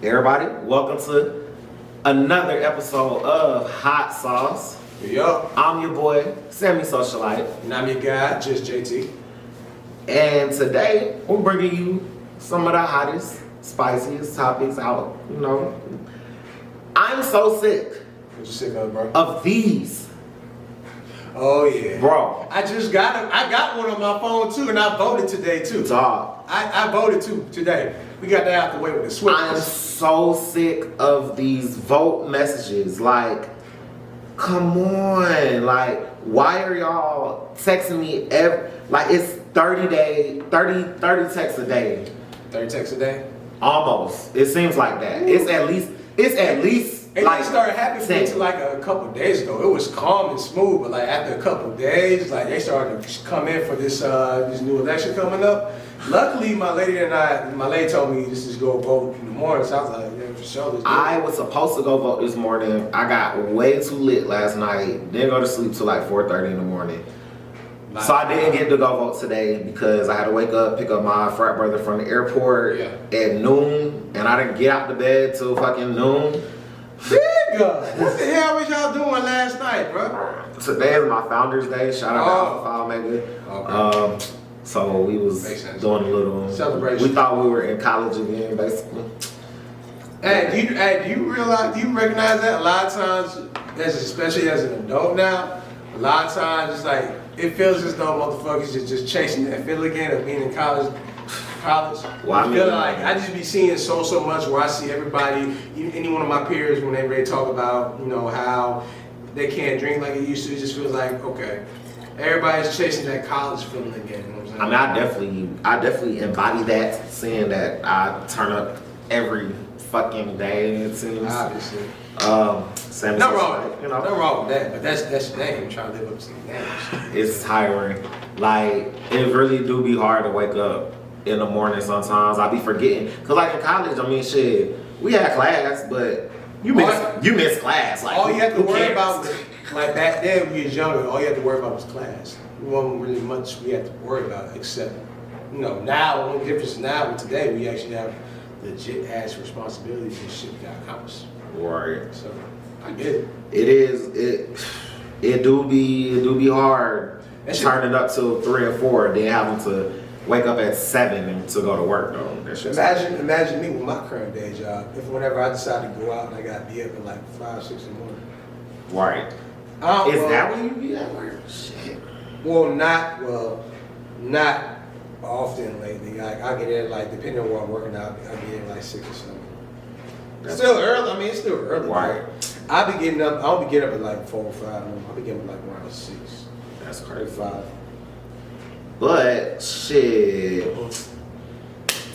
Everybody, welcome to another episode of Hot Sauce. Yup. I'm your boy, Sammy Socialite. And I'm your guy, just JT. And today, we're bringing you some of the hottest, spiciest topics out, I'm so sick What you sick of, bro? of these. Oh, yeah. Bro. I just got it. I got one on my phone, too, and I voted today, too. Dog. I voted, too, today. We got that out the way with the swift. I'm so sick of these vote messages. Like, come on. Like, why are y'all texting me it's 30 texts a day. 30 texts a day? Almost. It seems like that. Ooh. It's at least And like it started happening to me to like a couple of days ago. It was calm and smooth, but like after a couple of days, like they started to come in for this new election coming up. Luckily, my lady told me this is go vote in the morning, so I was like, yeah, for sure. I was supposed to go vote this morning. I got way too lit last night. Didn't go to sleep till like 4:30 in the morning. So I didn't get to go vote today because I had to wake up, pick up my frat brother from the airport at noon, and I didn't get out the bed till fucking noon. Nigga, what the hell was y'all doing last night, bro? Today is my Founders Day. Shout out to File Maker. Okay. So we was doing a little celebration. We thought we were in college again, basically. Do you recognize that a lot of times, especially as an adult now, a lot of times it's like it feels as though motherfuckers is just chasing that feel again of being in college. Well, I feel like I just be seeing so much where I see everybody, any one of my peers when they ready to talk about how they can't drink like it used to. It just feels like okay, everybody's chasing that college feeling again. You know what I'm saying? I definitely embody that, seeing that I turn up every fucking day. It seems. Obviously. Sammy, nothing wrong with that, but that's your name. Trying to live up to the name. It's tiring. Like it really do be hard to wake up in the morning sometimes. I be forgetting. Cause like in college, I mean shit, we had class, but you miss class. Like all you have to worry cares? about like back then when you was younger, all you had to worry about was class. There wasn't really much we had to worry about except, now the only difference now with today we actually have legit ass responsibilities and shit we gotta accomplish. Right. So I get it. It do be hard turning up till 3 or 4, then having to wake up at 7 and to go to work though. Imagine me with my current day job. If whenever I decide to go out and I gotta be up at like 5, 6 in the morning. Right. Is that when you be at work? Shit. Not often lately. Like I get in depending on where I'm working out, I get in 6 or 7. It's still early. I mean, it's still early. Right. I'll be getting up at 4 or 5. I'll be getting up around 6. That's crazy. 5. But shit,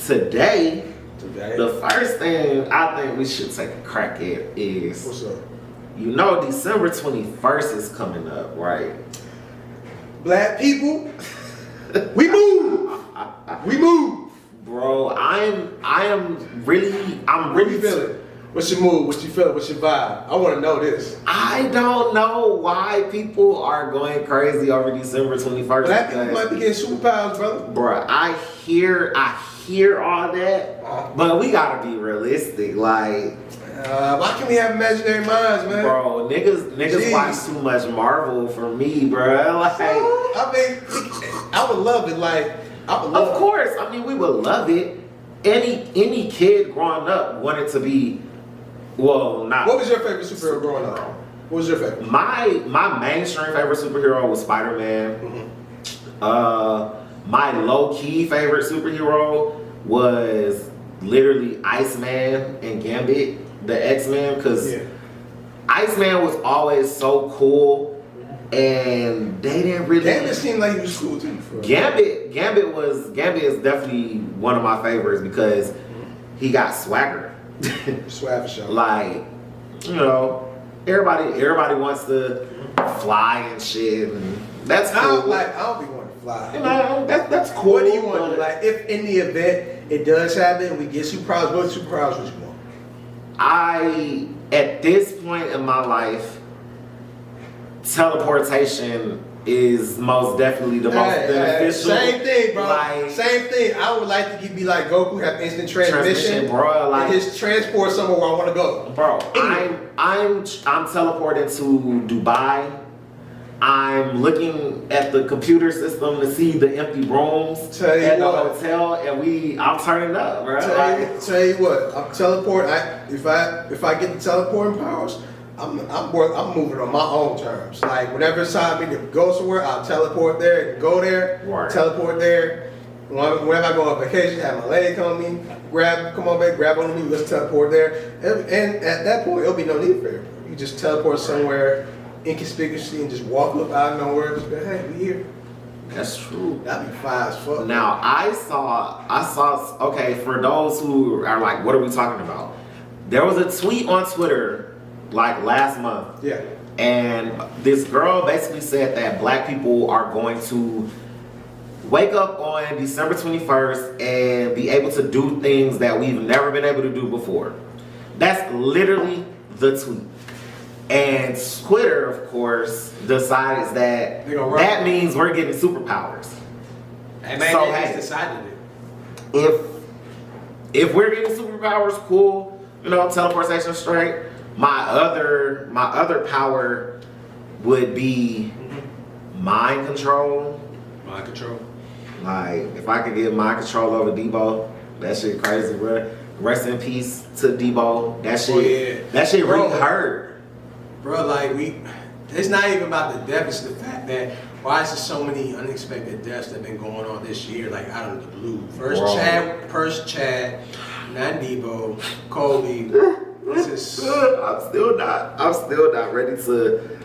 today, the first thing I think we should take a crack at is, what's up? December 21st is coming up, right? Black people, we move. We move. Bro, I'm really What you feeling? What's your mood? What you feeling? What's your vibe? I want to know this. I don't know why people are going crazy over December 21st. Black people might be getting superpowers, brother. Bro, I hear all that, but we gotta be realistic. Like, why can't we have imaginary minds, man? Bro, niggas watch too much Marvel for me, bro. Like, I would love it. Of course, we would love it. Any kid growing up wanted to be. Well, not. What was your favorite superhero growing up? What was your favorite? My mainstream favorite superhero was Spider-Man. Mm-hmm. My low-key favorite superhero was literally Iceman and Gambit, the X-Men, because Iceman was always so cool, and they didn't really. Gambit seemed like he was cool too. Gambit is definitely one of my favorites because he got swagger. Swagger show. Like, everybody wants to fly and shit, and that's cool. I don't be wanting to fly. That's cool. What do you want? If in the event it does happen, we get superpowers. What superpowers would you want? At this point in my life, teleportation is most definitely the most beneficial. Same thing, bro. Like, same thing. I would like to be like Goku, have instant transmission, bro. Like, and just transport somewhere where I want to go. Bro, I'm teleported to Dubai. I'm looking at the computer system to see the empty rooms at the hotel, and I'm turning up, bro. Tell you what, I'm teleporting. If I get the teleporting powers, I'm moving on my own terms. Like whenever it's time for me to go somewhere, I'll teleport there and go there. Right. Teleport there. Whenever I go on vacation, have my lady come on me, come on baby, grab on me, let's teleport there. And at that point, it'll be no need for it. You just teleport somewhere inconspicuously and just walk up out of nowhere. Just be, hey, we here. That's true. That'd be fine as fuck. Now I saw. Okay, for those who are like, what are we talking about? There was a tweet on Twitter like last month. Yeah. And this girl basically said that black people are going to wake up on December 21st and be able to do things that we've never been able to do before. That's literally the tweet. And Twitter, of course, decides that that means we're getting superpowers. And man, so, they decided it. If we're getting superpowers, cool. You know, teleportation straight. My other power would be mind control. Mind control. Like if I could get mind control over Debo, that shit crazy, bro. Rest in peace to Debo. That shit. That shit really hurt. Bro, like it's not even about the death, it's the fact that why is there so many unexpected deaths that have been going on this year, like out of the blue. First Chad, not Debo, Kobe. I'm still not ready to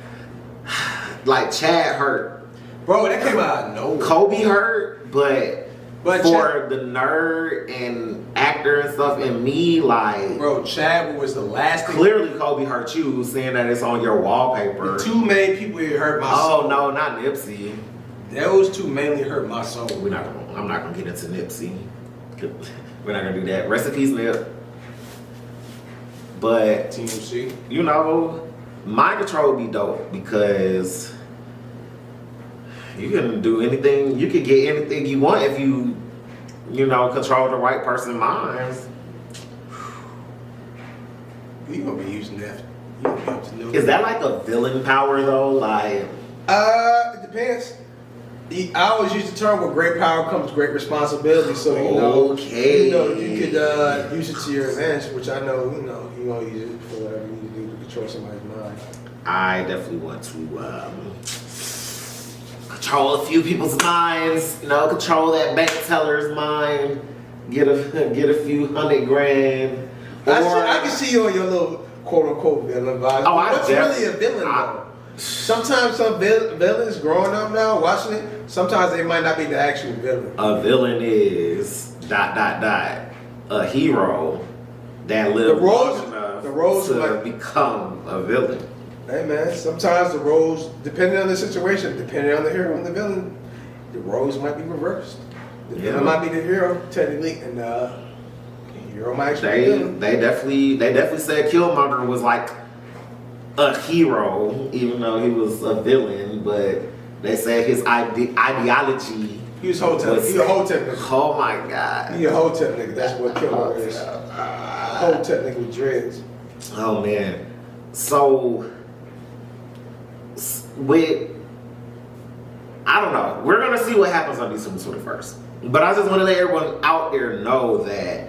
like Chad hurt. Bro, that came out of nowhere. Kobe hurt, but for the nerd and actor and stuff and me, like... Bro, Chad was the last thing... Clearly Kobe hurt you, saying that it's on your wallpaper. The two main people that hurt my soul. Oh, no, not Nipsey. Those two mainly hurt my soul. I'm not going to get into Nipsey. We're not going to do that. Rest in peace, Nip. But... TMC. You know, mind control would be dope because... You can do anything, you can get anything you want if you control the right person's minds. You gonna be using that. Is that like a villain power though? Like it depends. I always use the term with great power comes great responsibility. So you could use it to your advantage, which I know you gonna use it for whatever you need to do to control somebody's mind. I definitely want to control a few people's minds, control that bank teller's mind, get a few $100,000. I can see you on your little quote unquote villain vibe. What's really a villain though? Sometimes some villains growing up now, watching it, sometimes they might not be the actual villain. A villain is ... a hero that lived long enough to become a villain. Hey man, sometimes the roles, depending on the situation, depending on the hero and the villain, the roles might be reversed. The villain might be the hero, technically, and the hero might actually be the villain. They definitely said Killmonger was like a hero, even though he was a villain, but they said his ideology. He was Hotep. He a Hotep nigga. Oh my god. He a Hotep nigga. That's what Killmonger is. Hotep nigga with dreads. Oh man. So I don't know. We're gonna see what happens on December 21st. But I just want to let everyone out there know that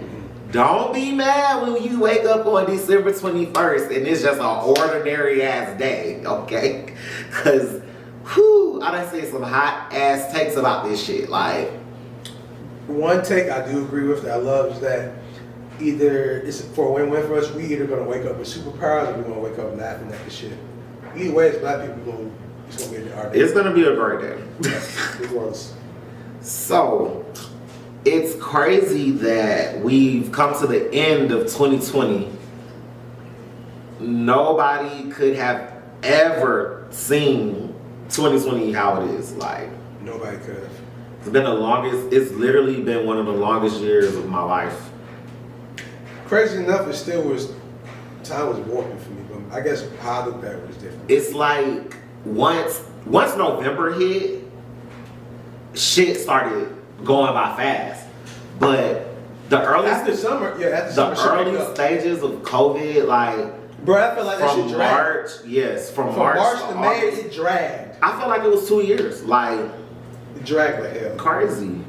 don't be mad when you wake up on December 21st and it's just an ordinary ass day, okay? Cause I done seen some hot ass takes about this shit. Like one take I do agree with that I love is that either it's for a win-win for us, we either gonna wake up with superpowers or we're gonna wake up laughing at the shit. Either way, as black people, it's gonna be our day. It's gonna be a great day. So, it's crazy that we've come to the end of 2020. Nobody could have ever seen 2020 how it is. Like nobody could have. It's been the longest. It's literally been one of the longest years of my life. Crazy enough, it still was. Time was warping for me, but I guess how I looked at it was different. It's like once once November hit, shit started going by fast. But the early After summer, after the summer, early stages of COVID, like bro, I feel like that shit from dragged. March, from March March to to May, August, it dragged. I feel like it was 2 years, like It dragged like hell. crazy.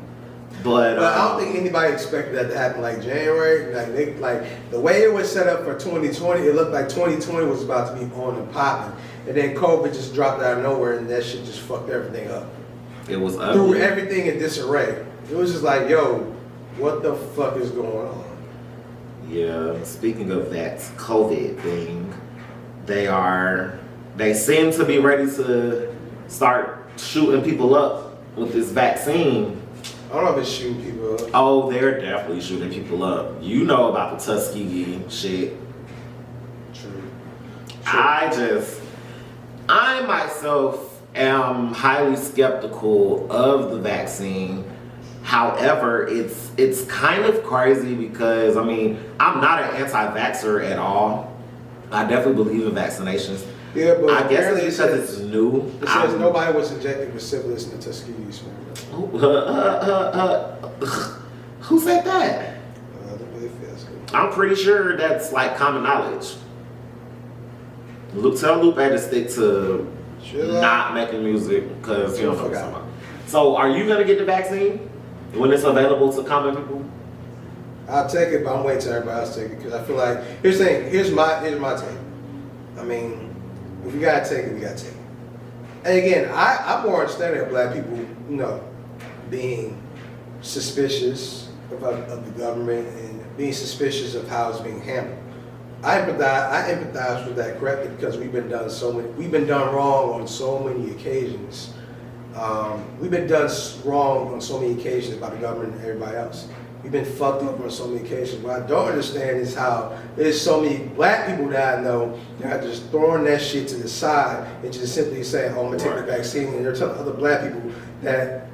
But I don't think anybody expected that to happen like January. Like the way it was set up for 2020, it looked like 2020 was about to be on and popping, and then COVID just dropped out of nowhere, and that shit just fucked everything up. it was Threw ugly. everything in disarray. It was just like, yo, what the fuck is going on? Yeah, speaking of that COVID thing, they seem to be ready to start shooting people up with this vaccine. I don't know if it's shooting people up. Oh, they're definitely shooting people up. You know about the Tuskegee shit. True. I myself am highly skeptical of the vaccine. However, it's kind of crazy because, I mean, I'm not an anti-vaxxer at all. I definitely believe in vaccinations. Yeah, but I guess apparently it's because it's new. It says nobody was injected with syphilis in the Tuskegee. Who said that? The way it feels. I'm pretty sure that's like common knowledge. Tell Lupe to stick to not making music because you don't know what I'm talking about. So, are you gonna get the vaccine when it's available to common people? I'll take it, but I'm waiting till everybody else take it because I feel like here's the thing. Here's my take. I mean, if we gotta take it, we gotta take it. And again, I'm more understanding of black people, being suspicious of the government and being suspicious of how it's being handled. I empathize with that correctly because we've been done wrong on so many occasions. We've been done wrong on so many occasions by the government and everybody else. We've been fucked up on so many occasions. What I don't understand is how there's so many black people that I know that are just throwing that shit to the side and just simply saying, "Oh, I'm gonna take the vaccine," and they're telling other black people that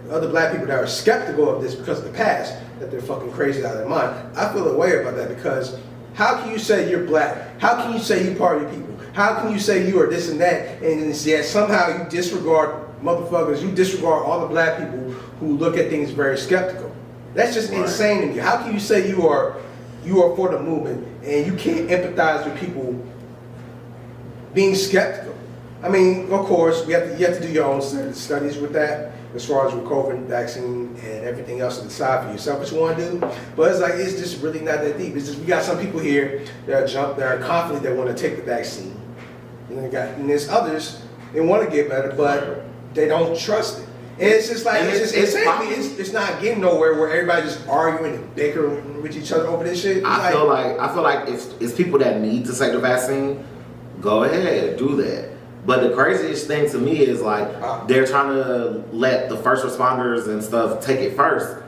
are skeptical of this because of the past that they're fucking crazy out of their mind. I feel a way about that because how can you say you're black? How can you say you part of your people? How can you say you are this and that? And yet somehow you disregard motherfuckers, you disregard all the black people who look at things very skeptical. That's just insane to me. How can you say you are for the movement and you can't empathize with people being skeptical? I mean, of course, you have to do your own studies with that, as far as with COVID vaccine and everything else to decide for yourself what you want to do. But it's just really not that deep. It's just we got some people here that are confident that want to take the vaccine, and there's others they want to get better, but they don't trust it. And it's just like it's not getting nowhere where everybody's just arguing and bickering with each other over this shit. I feel like it's people that need to take the vaccine. Go ahead, do that. But the craziest thing to me is like they're trying to let the first responders and stuff take it first.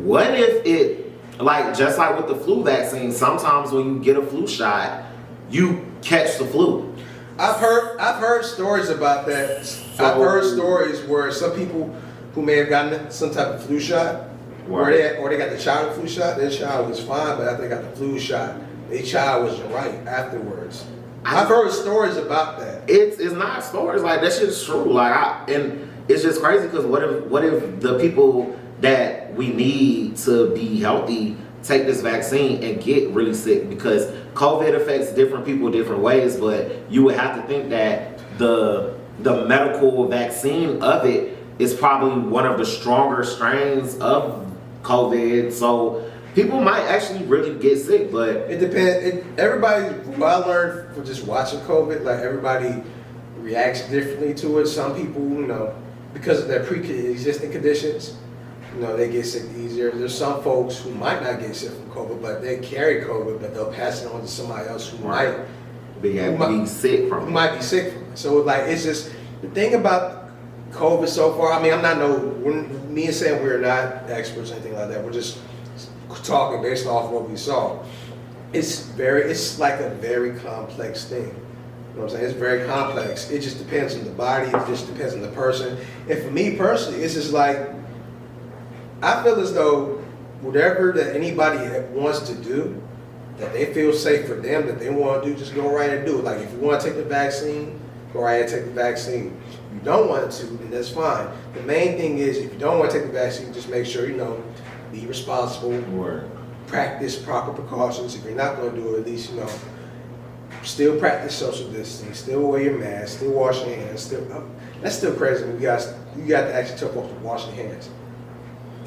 What if it, like just like with the flu vaccine, sometimes when you get a flu shot, you catch the flu. I've heard stories about that. I've heard stories where some people who may have gotten some type of flu shot, or they got the child flu shot, their child was fine, but after they got the flu shot, their child was right afterwards. I've heard stories about that. It's not stories, like that shit's true. And it's just crazy because what if the people that we need to be healthy take this vaccine and get really sick? Because COVID affects different people different ways, but you would have to think that the medical vaccine of it is probably one of the stronger strains of COVID. So people might actually really get sick, but it depends. What I learned from just watching COVID, like everybody reacts differently to it. Some people, because of their pre-existing conditions, they get sick easier. There's some folks who might not get sick from COVID, but they carry COVID, but they'll pass it on to somebody else who might be sick from it. Who might be sick from it. So it's just the thing about COVID so far. I mean, me and Sam, we're not experts or anything like that. We're just talking based off what we saw. It's like a very complex thing. You know what I'm saying? It's very complex. It just depends on the body. It just depends on the person. And for me personally, it's just like, I feel as though whatever that anybody wants to do, that they feel safe for them, that they want to do, just go right and do it. Like if you want to take the vaccine, go right ahead and take the vaccine. If you don't want to, then that's fine. The main thing is, if you don't want to take the vaccine, just make sure, be responsible. Word. Practice proper precautions. If you're not going to do it, at least, still practice social distancing, still wear your mask, still wash your hands. That's still crazy when you got to actually tell folks to wash their hands.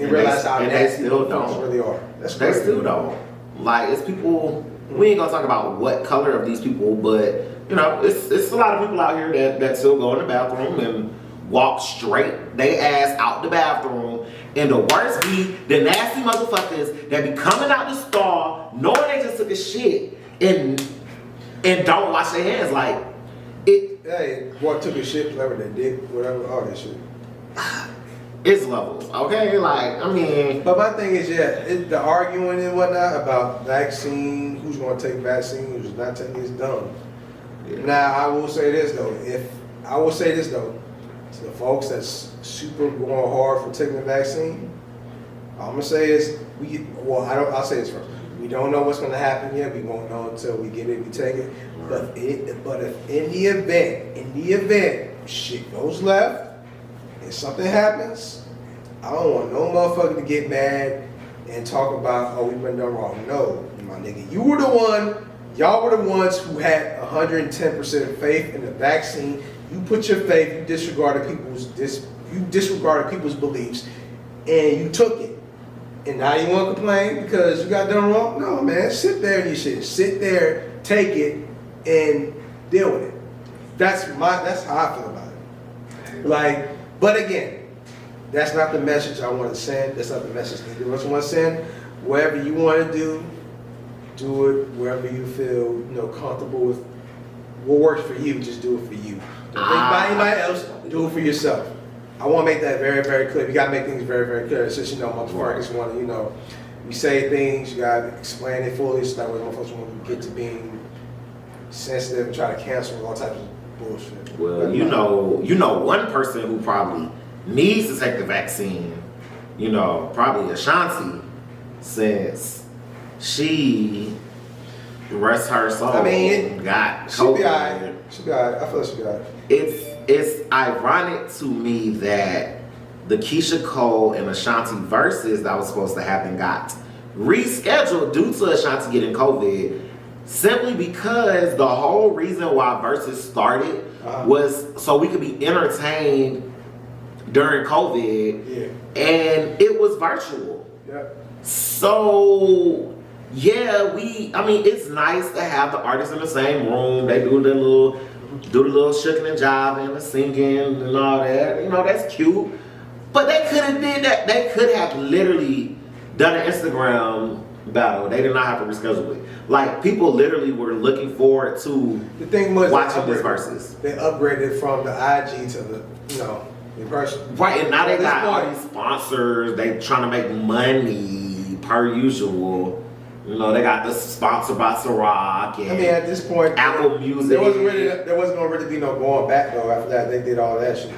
And realize how nasty they still folks don't. really are. That's They crazy. still don't. Like, it's people, we ain't gonna talk about what color of these people, but, it's a lot of people out here that still go in the bathroom and walk straight they ass out the bathroom. And the worst be the nasty motherfuckers that be coming out the stall knowing they just took a shit and don't wash their hands. Like, Hey, what took a shit, whatever they did, whatever, all that shit. it's levels, okay? Like, I mean. But my thing is, the arguing and whatnot about vaccine, who's going to take vaccine, who's not taking, is dumb. Yeah. Now, I will say this though, to the folks that's super going hard for taking the vaccine, I'm gonna say is I'll say this first. We don't know what's gonna happen yet. We won't know until we get it, we take it. But if in the event shit goes left and something happens, I don't want no motherfucker to get mad and talk about, we've been done wrong. No, my nigga, y'all were the ones who had 110% of faith in the vaccine. You put your faith, you disregarded people's beliefs, and you took it. And now you want to complain because you got done wrong? No, man, sit there and you shit. Sit there, take it, and deal with it. That's how I feel about it. Like, but again, that's not the message I want to send. That's not the message that you want to send. Whatever you want to do it wherever you feel comfortable with. What works for you, just do it for you. Don't think about anybody else. Do it for yourself. I want to make that very, very clear. You got to make things very, very clear. Since motherfuckers want to, we say things, you got to explain it fully, so that way motherfuckers won't get to being sensitive and try to cancel all types of bullshit. Well, one person who probably needs to take the vaccine, probably Ashanti, since she, rest her soul, got COVID. She'll be alright. I feel she'll be alright. It's ironic to me that the Keyshia Cole and Ashanti Verzuz that was supposed to happen got rescheduled due to Ashanti getting COVID, simply because the whole reason why Verzuz started was so we could be entertained during COVID, and it was virtual. So it's nice to have the artists in the same room. They do the little shucking and jiving and the singing and all that. That's cute. But they could have did that. They could have literally done an Instagram battle. They did not have to reschedule it. Like, people literally were looking forward to watching this Verzuz. They upgraded from the IG to the, in person. Right, and now they got all these sponsors. They trying to make money per usual. They got the sponsor by Ciroc. And at this point, Apple Music. There wasn't gonna really be no going back though. After that, they did all that shit.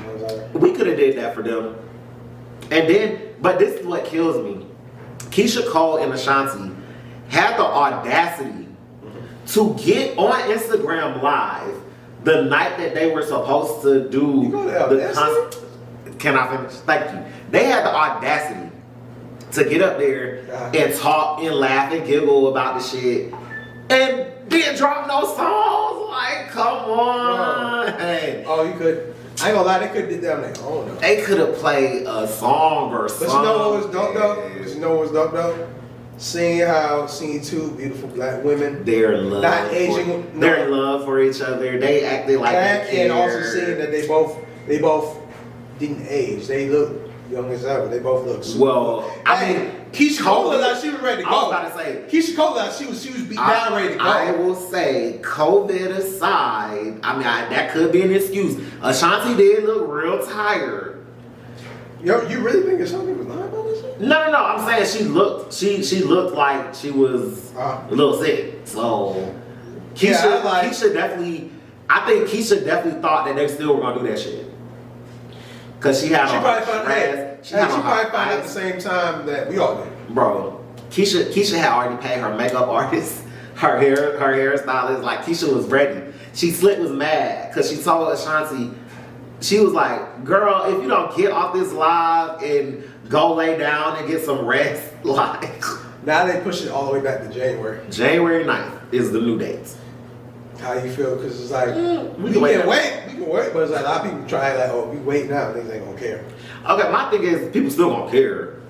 We could have did that for them. And then, but this is what kills me. Keyshia Cole and Ashanti had the audacity to get on Instagram Live the night that they were supposed to do the concert. Can I finish? Thank you. They had the audacity to get up there and talk and laugh and giggle about the shit and didn't drop no songs. Like, come on. Hey. Oh, you could. I ain't gonna lie, they could have did that on their own though. They could have played a song or something. But you know what was dope though? Seeing two beautiful black women. Their love. Not aging. Their love for each other. They acted like they cared. And also seeing that they both didn't age. They look young as ever. They both look super. Well, I mean, Keyshia Cole looked like she was ready to go. I was about to say, Keyshia Cole looked like she was beat down, ready to go. I will say, COVID aside, that could be an excuse. Ashanti did look real tired. Yo, you really think Ashanti was lying about this shit? No. I'm saying she looked like she was a little sick. So Keyshia definitely. I think Keyshia definitely thought that they still were gonna do that shit. Cause she probably found out at the same time that we all did. Bro, Keyshia had already paid her makeup artist, her hairstylist, like Keyshia was ready. She Slick was mad because she told Ashanti, she was like, girl, if you don't get off this live and go lay down and get some rest, like. Now they push it all the way back to January. January 9th is the new date. How you feel? Because it's like, we can can wait. We can wait. But it's like a lot of people try like, oh, we wait now. Niggas ain't gonna care. Okay, my thing is, people still gonna care.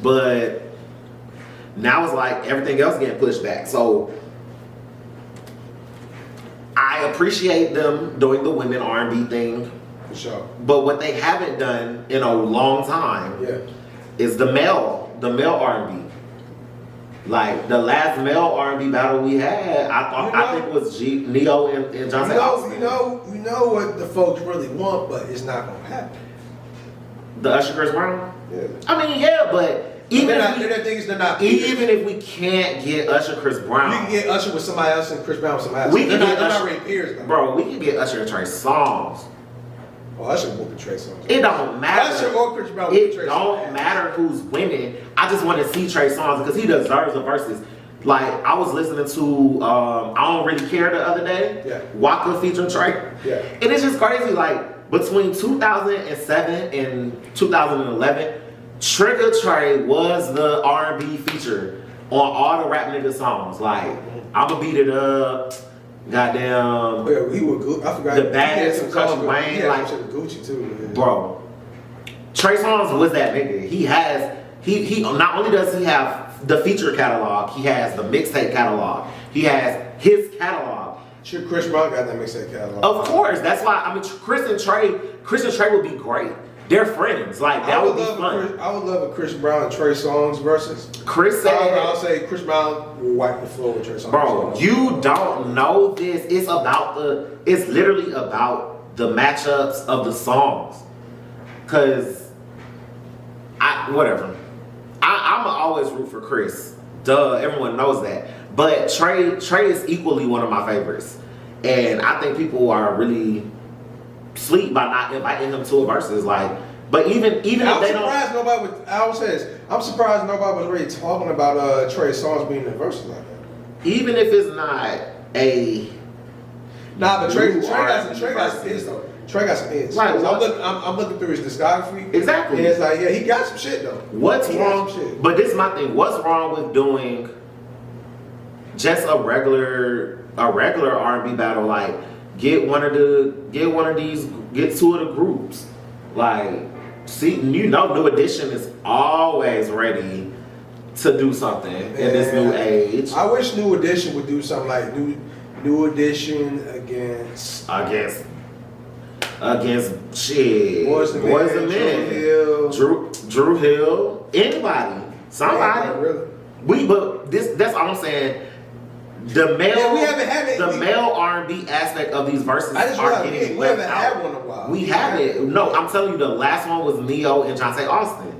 But now it's like everything else getting pushed back. So I appreciate them doing the women R&B thing. For sure. But what they haven't done in a long time is the male R&B. Like the last male R&B battle we had, I think it was Neo and John. You know what the folks really want, but it's not gonna happen. The Usher Chris Brown. Yeah. I mean, yeah, but even if we can't get Usher Chris Brown, we can get Usher with somebody else and Chris Brown with somebody else. We can they're not really peers, though. Bro, we can get Usher and Trey Songz. Well, Usher whooping Trey Songz. It don't matter. Usher or Chris Brown it Trey don't Songz. matter who's winning. I just want to see Trey Songz because he deserves the verses. Like I was listening to I Don't Really Care the other day. Yeah. Waka featuring Trey. Yeah. And it's just crazy. Like between 2007 and 2011, Trigger Trey was the R&B feature on all the rap nigga songs. Like I'ma Beat It Up. Goddamn. Yeah, he was good. I forgot. The baddest from Country Wayne. He had Like some Gucci too. Man. Bro, Trey Songz was that nigga. He not only does he have the feature catalog, he has the mixtape catalog. He has his catalog. Sure, Chris Brown got that mixtape catalog. Of course, that's why I mean Chris and Trey would be great. They're friends. Like that would be fun. I would love a Chris Brown and Trey Songz versus. Chris said, I'll say Chris Brown will wipe the floor with Trey Songz. Bro, you don't know this. It's literally about the matchups of the songs. Cause I'ma always root for Chris. Duh, everyone knows that. But Trey is equally one of my favorites. And I think people are really sleep by not inviting him to a versus. Like, but even if they don't, I'm surprised nobody was really talking about Trey Songz being in the versus like that. Even if it's not a but Trey got some hits though. Trey got some hits. Right, I'm looking through his discography. Exactly. And it's like, yeah, he got some shit though. What's wrong? But this is my thing. What's wrong with doing just a regular R&B battle? Like, get two of the groups. Like, see, New Edition is always ready to do something in this new age. I wish New Edition would do something like New Edition against shit. Boys the Men. Drew Hill. Anybody. Somebody. Really. That's all I'm saying. The male R&B aspect of these verses are getting left out. Had one in a while. We haven't. No, I'm telling you, the last one was Neo and Jonte Austin.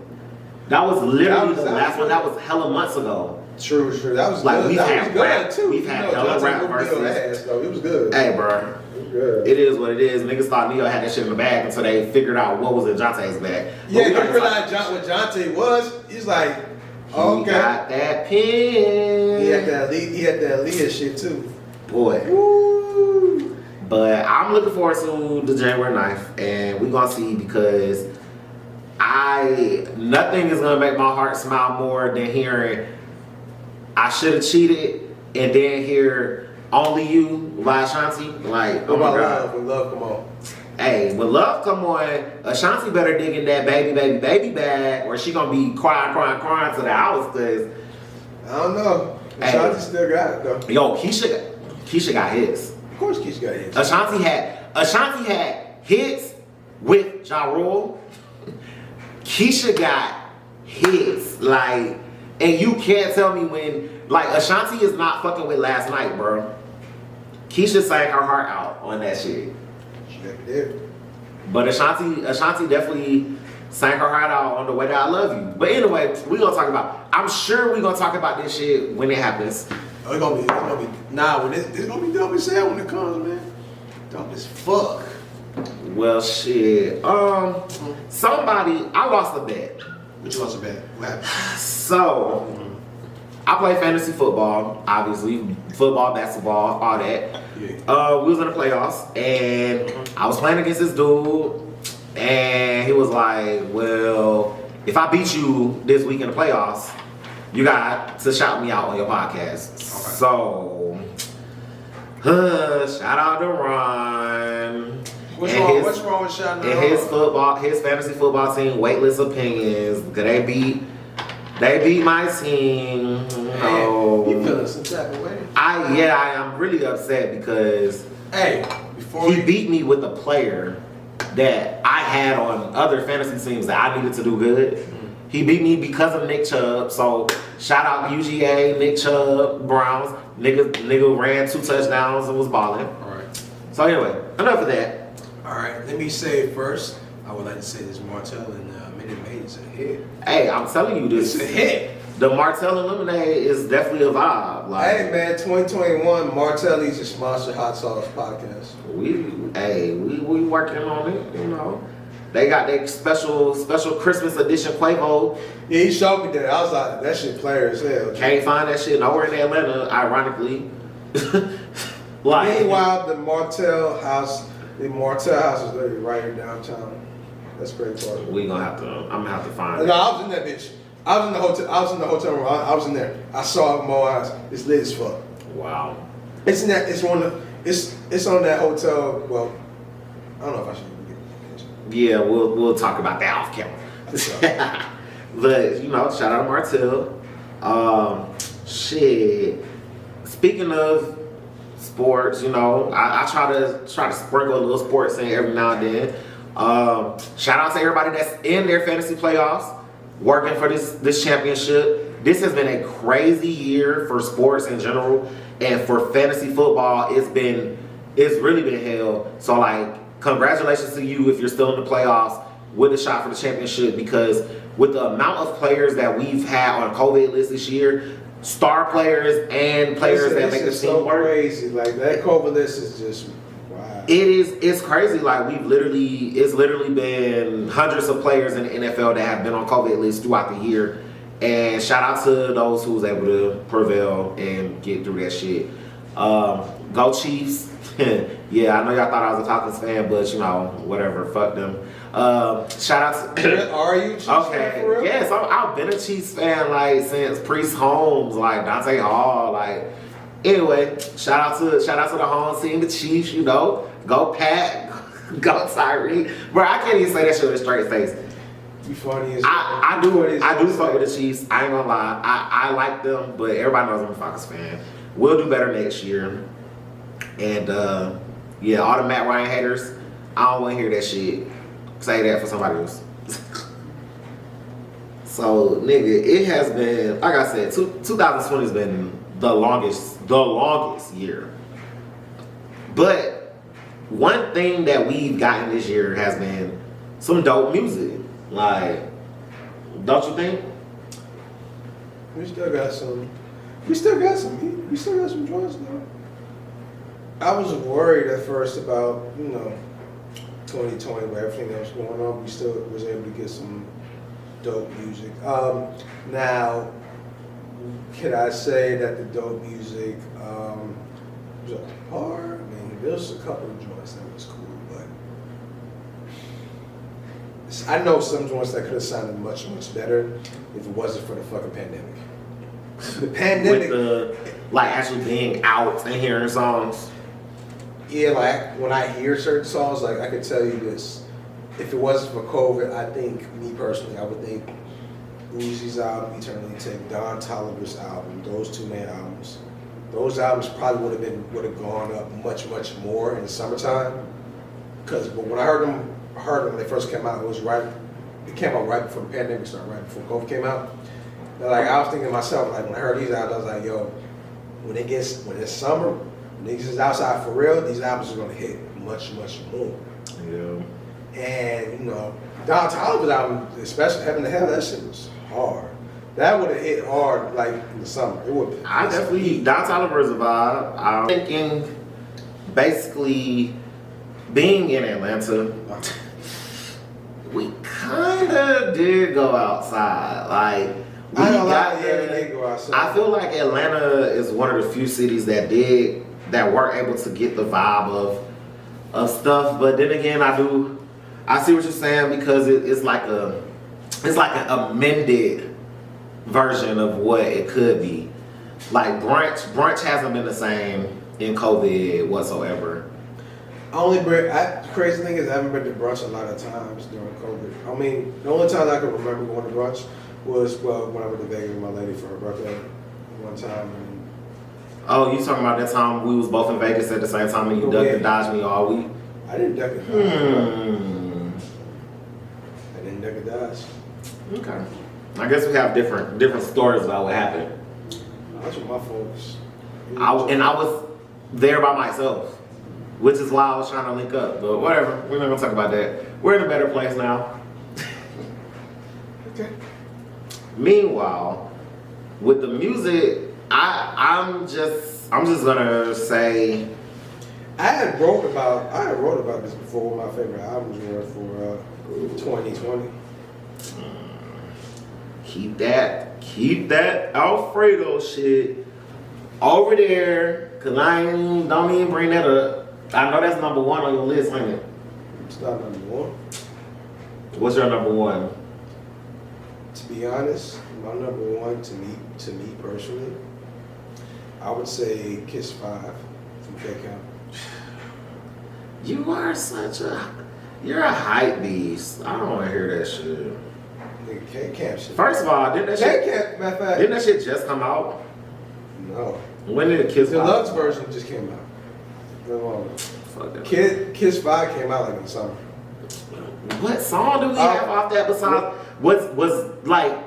That was literally the last one. That was hella months ago. True. That was like good. We've had too. We've had hella rap verses. It was good. Hey, bro. Good. It is what it is. Niggas thought Neo had that shit in the bag until they figured out what was in Jonte's bag. Yeah, you realize what Jonte was. He's like, okay. He got that pen. He had that Aaliyah shit too. Boy. Woo. But I'm looking forward to the January 9th, and we're gonna see because nothing is gonna make my heart smile more than hearing I should have cheated and then hear Only You by Ashanti. Like, oh my God. When love come on. Hey, when love come on, Ashanti better dig in that baby bag, or she gonna be crying to the house, cause I don't know. Ashanti still got it though. Yo, Keyshia got hits. Of course Keyshia got hits. Ashanti had hits with Ja Rule. Keyshia got hits, like, and you can't tell me when, like, Ashanti is not fucking with Last Night, bro. Keyshia sang her heart out on that shit. She did. But Ashanti definitely sang her heart out on The Way That I Love You. But anyway, I'm sure we're gonna talk about this shit when it happens. Oh, it's gonna be it's gonna be dope as hell when it comes, man. Dope as fuck. Well, shit. I lost a bet. What you lost a bet? What happened? So, I play fantasy football, obviously. Football, basketball, all that. Yeah. We was in the playoffs, and I was playing against this dude, and he was like, well, if I beat you this week in the playoffs, you got to shout me out on your podcast. Okay. So, shout out to Ron. What's wrong with shouting out? And his fantasy football team, Weightless Opinions, because they beat my team. Man, you feeling some type of way? I am really upset because he beat me with a player that I had on other fantasy teams that I needed to do good. Mm-hmm. He beat me because of Nick Chubb. So shout out UGA, Nick Chubb, Browns. Nigga ran 2 touchdowns and was balling. All right. So anyway, enough of that. All right, let me say first, I would like to say this Martell and Minute Maid is a hit. Hey, I'm telling you this. It's a hit. The Martell and Lemonade is definitely a vibe. Like, hey man, 2021, Martelli's a sponsored hot sauce podcast. We working on it, you know. They got their special Christmas edition Quavo. Yeah, he showed me that. I was like, that shit player as hell. Can't find that shit nowhere in Atlanta, ironically. Meanwhile, the Martell house is literally right here downtown. That's great part. I'm gonna have to find it. No, I was in that bitch. I was in the hotel room. I was in there. I saw it with my eyes. It's lit as fuck. Wow. It's on that hotel. Well, I don't know if I should get it. Yeah, we'll talk about that off camera. But you know, shout out to Martell. Shit. Speaking of sports, you know, I try to sprinkle a little sports in every now and then. Shout out to everybody that's in their fantasy playoffs, working for this championship. This has been a crazy year for sports in general, and for fantasy football, it's really been hell. So like, congratulations to you if you're still in the playoffs with a shot for the championship, because with the amount of players that we've had on COVID list this year, star players and players that make the team work. Crazy. Like that COVID list is just wow. It's crazy. Like it's literally been hundreds of players in the NFL that have been on COVID lists throughout the year. And shout out to those who was able to prevail and get through that shit. Go Chiefs. Yeah, I know y'all thought I was a Falcons fan, but you know, whatever, fuck them. Shout out to Are you Chiefs fan for real? Yes, I've been a Chiefs fan like since Priest Holmes, like Dante Hall, like anyway, shout out to the home team, the Chiefs, you know. Go Pat, go Tyree. Bro, I can't even say that shit with a straight face. You funny as I do fuck with the Chiefs. I ain't gonna lie. I like them, but everybody knows I'm a Falcons fan. We'll do better next year. And yeah, all the Matt Ryan haters, I don't want to hear that shit. Say that for somebody else. So, nigga, it has been, like I said, 2020 has been the longest year. But one thing that we've gotten this year has been some dope music. Like, don't you think? We still got some joints though. I was worried at first about, 2020 with everything that was going on. We still was able to get some dope music. Now, can I say that the dope music was hard? I mean, there was a couple of joints that was cool, but I know some joints that could have sounded much, much better if it wasn't for the fucking pandemic. The pandemic, with like actually being out and hearing songs. Yeah, like when I hear certain songs, like I could tell you this. If it wasn't for COVID, I think, me personally, I would think Uzi's album, Eternally Take, Don Toliver's album, those two main albums. Those albums probably would have gone up much, much more in the summertime. But when I heard them when they first came out, it came out right before the pandemic started, right before COVID came out. And like I was thinking to myself, like when I heard these albums, I was like, yo, when it's summer, niggas is outside for real, these albums are gonna hit much, much more. Yeah. And Don Toliver's album, especially Heaven to Hell, that shit was hard. That would have hit hard like in the summer. It would. I definitely Don Toliver's a vibe. I'm thinking basically being in Atlanta, we kinda did go outside. Like We I know a lot got of the- they go outside. I feel like Atlanta is one of the few cities that weren't able to get the vibe of stuff. But then again, I see what you're saying because it's like an amended version of what it could be. Like brunch hasn't been the same in COVID whatsoever. Crazy thing is I haven't been to brunch a lot of times during COVID. I mean, the only time I can remember going to brunch was when I went to Vegas with my lady for her birthday one time. And Oh, you talking about that time we was both in Vegas at the same time and you ducked and dodged me all week? I didn't duck and dodge. I didn't duck and dodge. Okay. I guess we have different stories about what happened. I was with my folks. I was there by myself, which is why I was trying to link up. But whatever, we're not gonna talk about that. We're in a better place now. Okay. Meanwhile, with the music, I'm just gonna say I had wrote about this before. What my favorite albums were for 2020. keep that Alfredo shit over there, cause don't even bring that up. I know that's number one on your list, ain't it? It's not number one. What's your number one? To be honest, my number one to me personally, I would say Kiss 5 from K-Count. You're a hype beast. I don't want to hear that shit. Nigga, K-Camp shit. First of all, didn't that shit just come out? No. When did Kiss The 5? deluxe version just came out. Fuck that. Kiss 5 came out like in the summer. What song do we have off that besides was like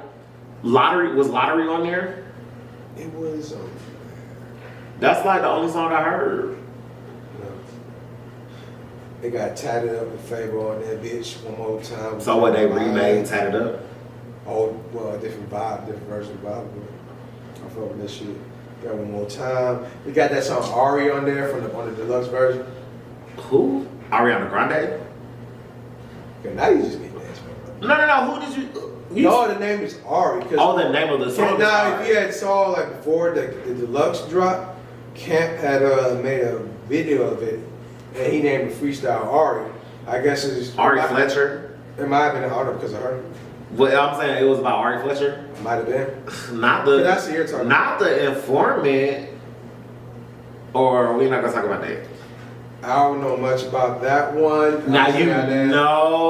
Lottery? Was Lottery on there? It was That's like the only song I heard. no. They got Tatted Up and Favor on that bitch one more time. So what they remade, Tatted Up? Oh, well, different version of vibe. But I fuck with that shit. Got one more time. We got that song Ari on there on the deluxe version. Who? Ariana Grande? Okay, now you just getting nasty. No. Who did you? No, the name is Ari. Oh, the name of the song. Now, if you had saw like before the deluxe drop, Camp had made a video of it, and he named the freestyle Ari. I guess it's Ari Fletcher. It might have been an honor because of her. What I'm saying, it was about Ari Fletcher. It might have been. Not the. That's the talking. Not the informant. Or we're not gonna talk about that. I don't know much about that one. Now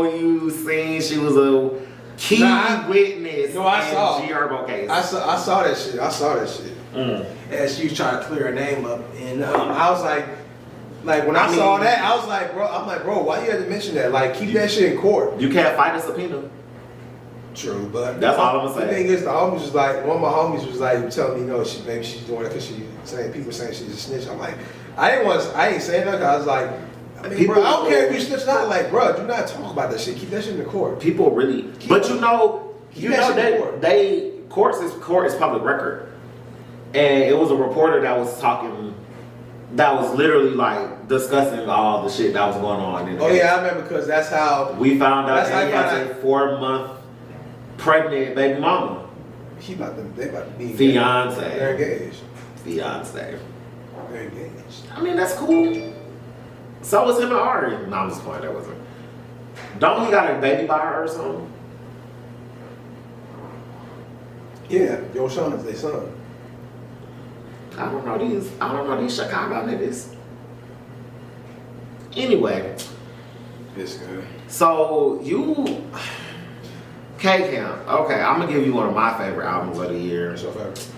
you seen she was a key witness No, I saw. in G Herbo case. I saw that shit. And she was trying to clear her name up, and I was like when I saw that, I was like, bro, why you had to mention that? Like, keep that shit in court. You can't fight a subpoena. True, but that's all I'm gonna say. The thing is, the homies was like, one of my homies was like telling me, maybe she's doing it because people saying she's a snitch. I'm like, I ain't saying nothing. I was like, bro, I don't care if you snitch or not. Like, bro, do not talk about that shit. Keep that shit in the court. People really, court is public record, and it was a reporter that was talking. That was literally like discussing all the shit that was going on. Oh yeah, I remember because that's how we found out that he has a 4-month pregnant baby mama. They about to be fiance. They're engaged. Fiance. They're engaged. I mean, that's cool. So was him and Ari. No, I'm just playing. That wasn't. Don't he got a baby by her or something? Yeah, Yo Sean is their son. I don't know these Chicago niggas. Anyway. It's good. So you K-Camp. Okay, I'm gonna give you one of my favorite albums of the year. What's your favorite?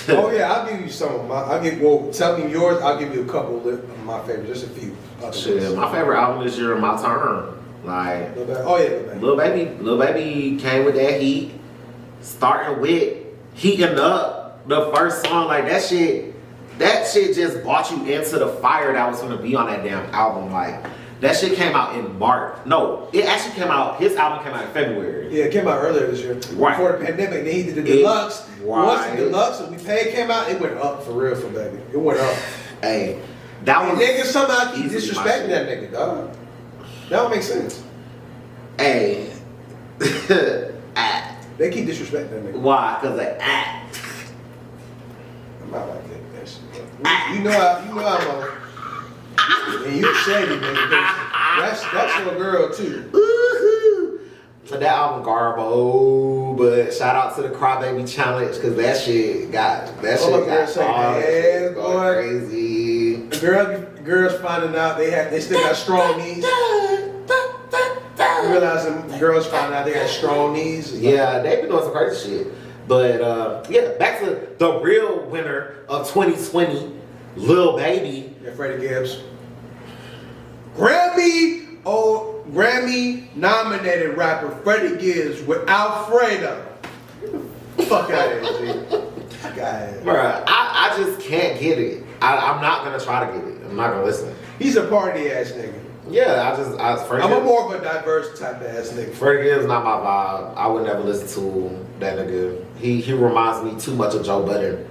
Oh yeah, I'll give you some of my. Tell me yours. I'll give you a couple of my favorites, just a few. Shit, my favorite album this year, My Turn. Like, Lil Baby came with that heat, starting with heating up the first song. Like that shit just brought you into the fire that was gonna be on that damn album. Like that shit came out in March. No, it actually came out. His album came out in February. Yeah, it came out earlier this year. Right. Before the pandemic, then he did the deluxe. Right. Once the deluxe that we paid came out, it went up for real for Baby. It went up. Hey, that was niggas somehow keep disrespecting that nigga, dog. That don't make sense. Hey, They keep disrespecting that nigga. Why? Because they act. I'm not like that shit. You know I'm on. And you shady, nigga. That's your girl too. Woohoo! That album Garbo, but shout out to the Crybaby Challenge because that shit got going crazy. Girls finding out they still got strong knees. Realizing girls finding out they got strong knees. Yeah, they been doing some crazy shit. But yeah, back to the real winner of 2020, Lil Baby. Yeah, Freddie Gibbs. Grammy nominated rapper Freddie Gibbs with Alfredo. Fuck out of here, G. Fuck out of here. Bruh, I just can't get it. I'm not gonna try to get it. I'm not gonna listen. He's a party ass nigga. Yeah, I'm a more of a diverse type of ass nigga. Freddie Gibbs not my vibe. I would never listen to that nigga. He reminds me too much of Joe Budden.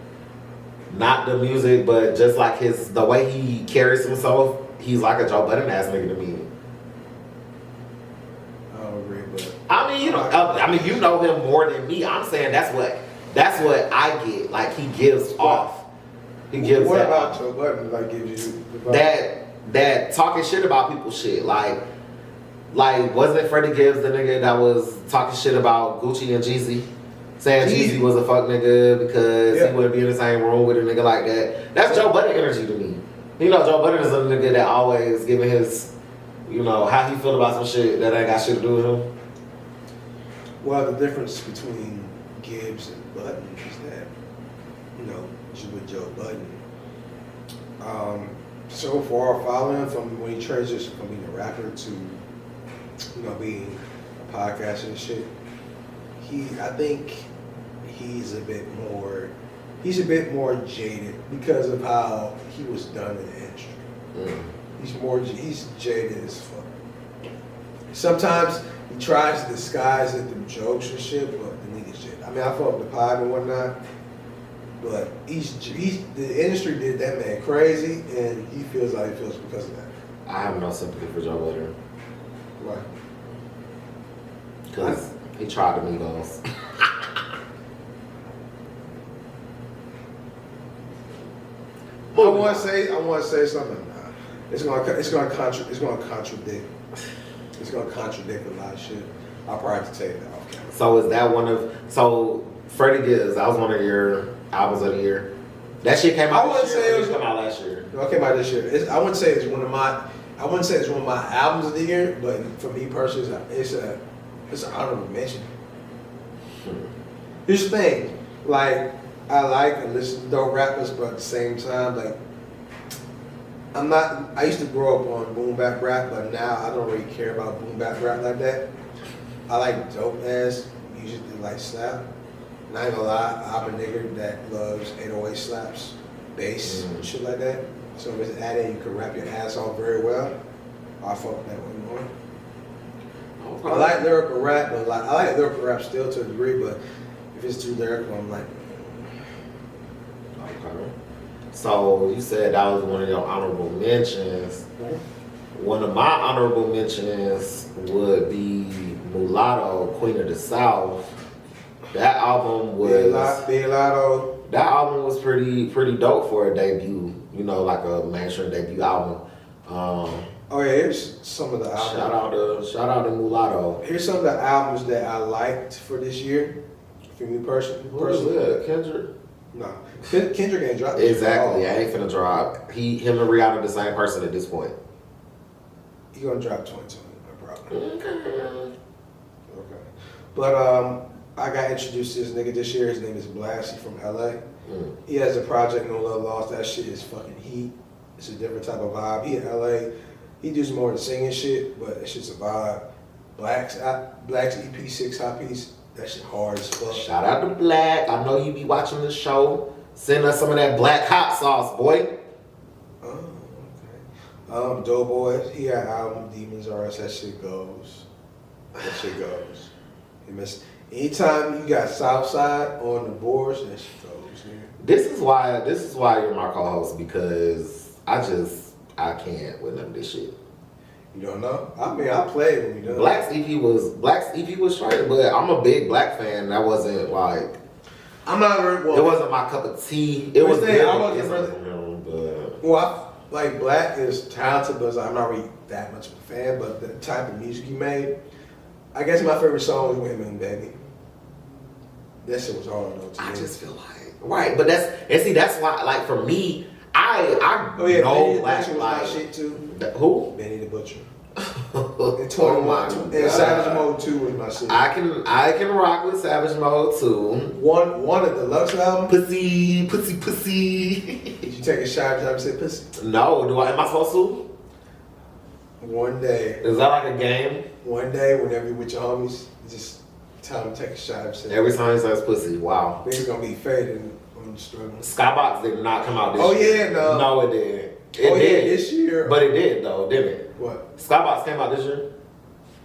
Not the music, but just like the way he carries himself. He's like a Joe Budden ass nigga to me. I don't agree, but I mean, you know him more than me. I'm saying that's what I get. Like he gives off. He gives. What that about off. Joe Budden? Like gives you that talking shit about people shit. Like wasn't it Freddie Gibbs the nigga that was talking shit about Gucci and Jeezy? Saying Jeezy was a fuck nigga because he wouldn't be in the same room with a nigga like that. That's Joe Budden energy to me. You know, Joe Budden is a nigga that always giving his, how he feel about some shit that ain't got shit to do with him. Well, the difference between Gibbs and Budden is that, with Joe Budden, so far following from when he transitioned from being a rapper to, being a podcaster and shit, I think he's a bit more jaded because of how he was done in the industry. He's jaded as fuck. Sometimes he tries to disguise it through jokes and shit, but the nigga's jaded. I mean, I fuck with the pod and whatnot, but the industry did that man crazy, and he feels like he feels because of that. I have no sympathy for Joe Budden. Why? Because he tried to meet us. I want to say something. Nah. It's gonna contradict a lot of shit. I'll probably have to take that off camera. So is that Freddie Gibbs? That was one of your albums of the year. That shit came out this year. It came out last year. No, it came out this year. I wouldn't say it's one of my albums of the year, but for me personally, it's an honorable mention. Here's the thing, like I like and listen to dope rappers, but at the same time, like I used to grow up on boom bap rap, but now I don't really care about boom bap rap like that. I like dope ass music that like slap. And I ain't gonna lie, I'm a nigga that loves 808 slaps, bass, and shit like that. So if it's added, you can rap your ass off very well. I fuck with that way more. Okay. I like lyrical rap, but I like lyrical rap still to a degree, but if it's too lyrical, I'm like. Okay. So you said that was one of your honorable mentions. One of my honorable mentions would be Mulatto, Queen of the South. That album was That album was pretty dope for a debut. Like a mainstream debut album. Oh yeah, here's some of the albums. Shout out to Mulatto. Here's some of the albums that I liked for this year. For me personally. What was that? Kendrick? No. Kendrick ain't dropped. Exactly. I ain't finna drop. Him and Rihanna the same person at this point. He gonna drop 2020, no problem. Okay. But I got introduced to this nigga this year. His name is Blast. He's from LA. He has a project, No Love Lost. That shit is fucking heat. It's a different type of vibe. He in LA. He does more than singing shit, but that shit's a vibe. Black's EP 6 hot piece. That shit hard as fuck. Shout out to Black. I know you be watching the show. Send us some of that black hot sauce, boy. Oh, okay. Doughboy, he had an album, Demons R Us. That shit goes. Anytime you got Southside on the boards, that shit goes, nigga. This is why you're my co-host, because I can't with none of this shit. You don't know? I mean, I played when you done. Black's EP was straight, but I'm a big Black fan. That wasn't like. I'm not very well. It wasn't my cup of tea. It was. I wasn't really. But Well, like Black is talented, but I'm not really that much of a fan. But the type of music he made, I guess my favorite song was "Women, Baby." That shit was hard though. I just feel like right, but that's why. Like for me, I Benny know the Black Butcher was like my shit too. who? Benny the Butcher. Oh And 21 my and God. Savage Mode 2 was my shit. I can rock with Savage Mode too. One of the deluxe album. Pussy. Did you take a shot and say pussy? No, am I supposed to? One day, Is that like a game? whenever you're with your homies, just tell them to take a shot and say Every time he says pussy, wow. niggas gonna be faded on the struggle. Skybox did not come out this Oh, year. yeah, no. No, it did. It Oh, yeah, did. this year. But it did though, didn't it? What? Skybox came out this year.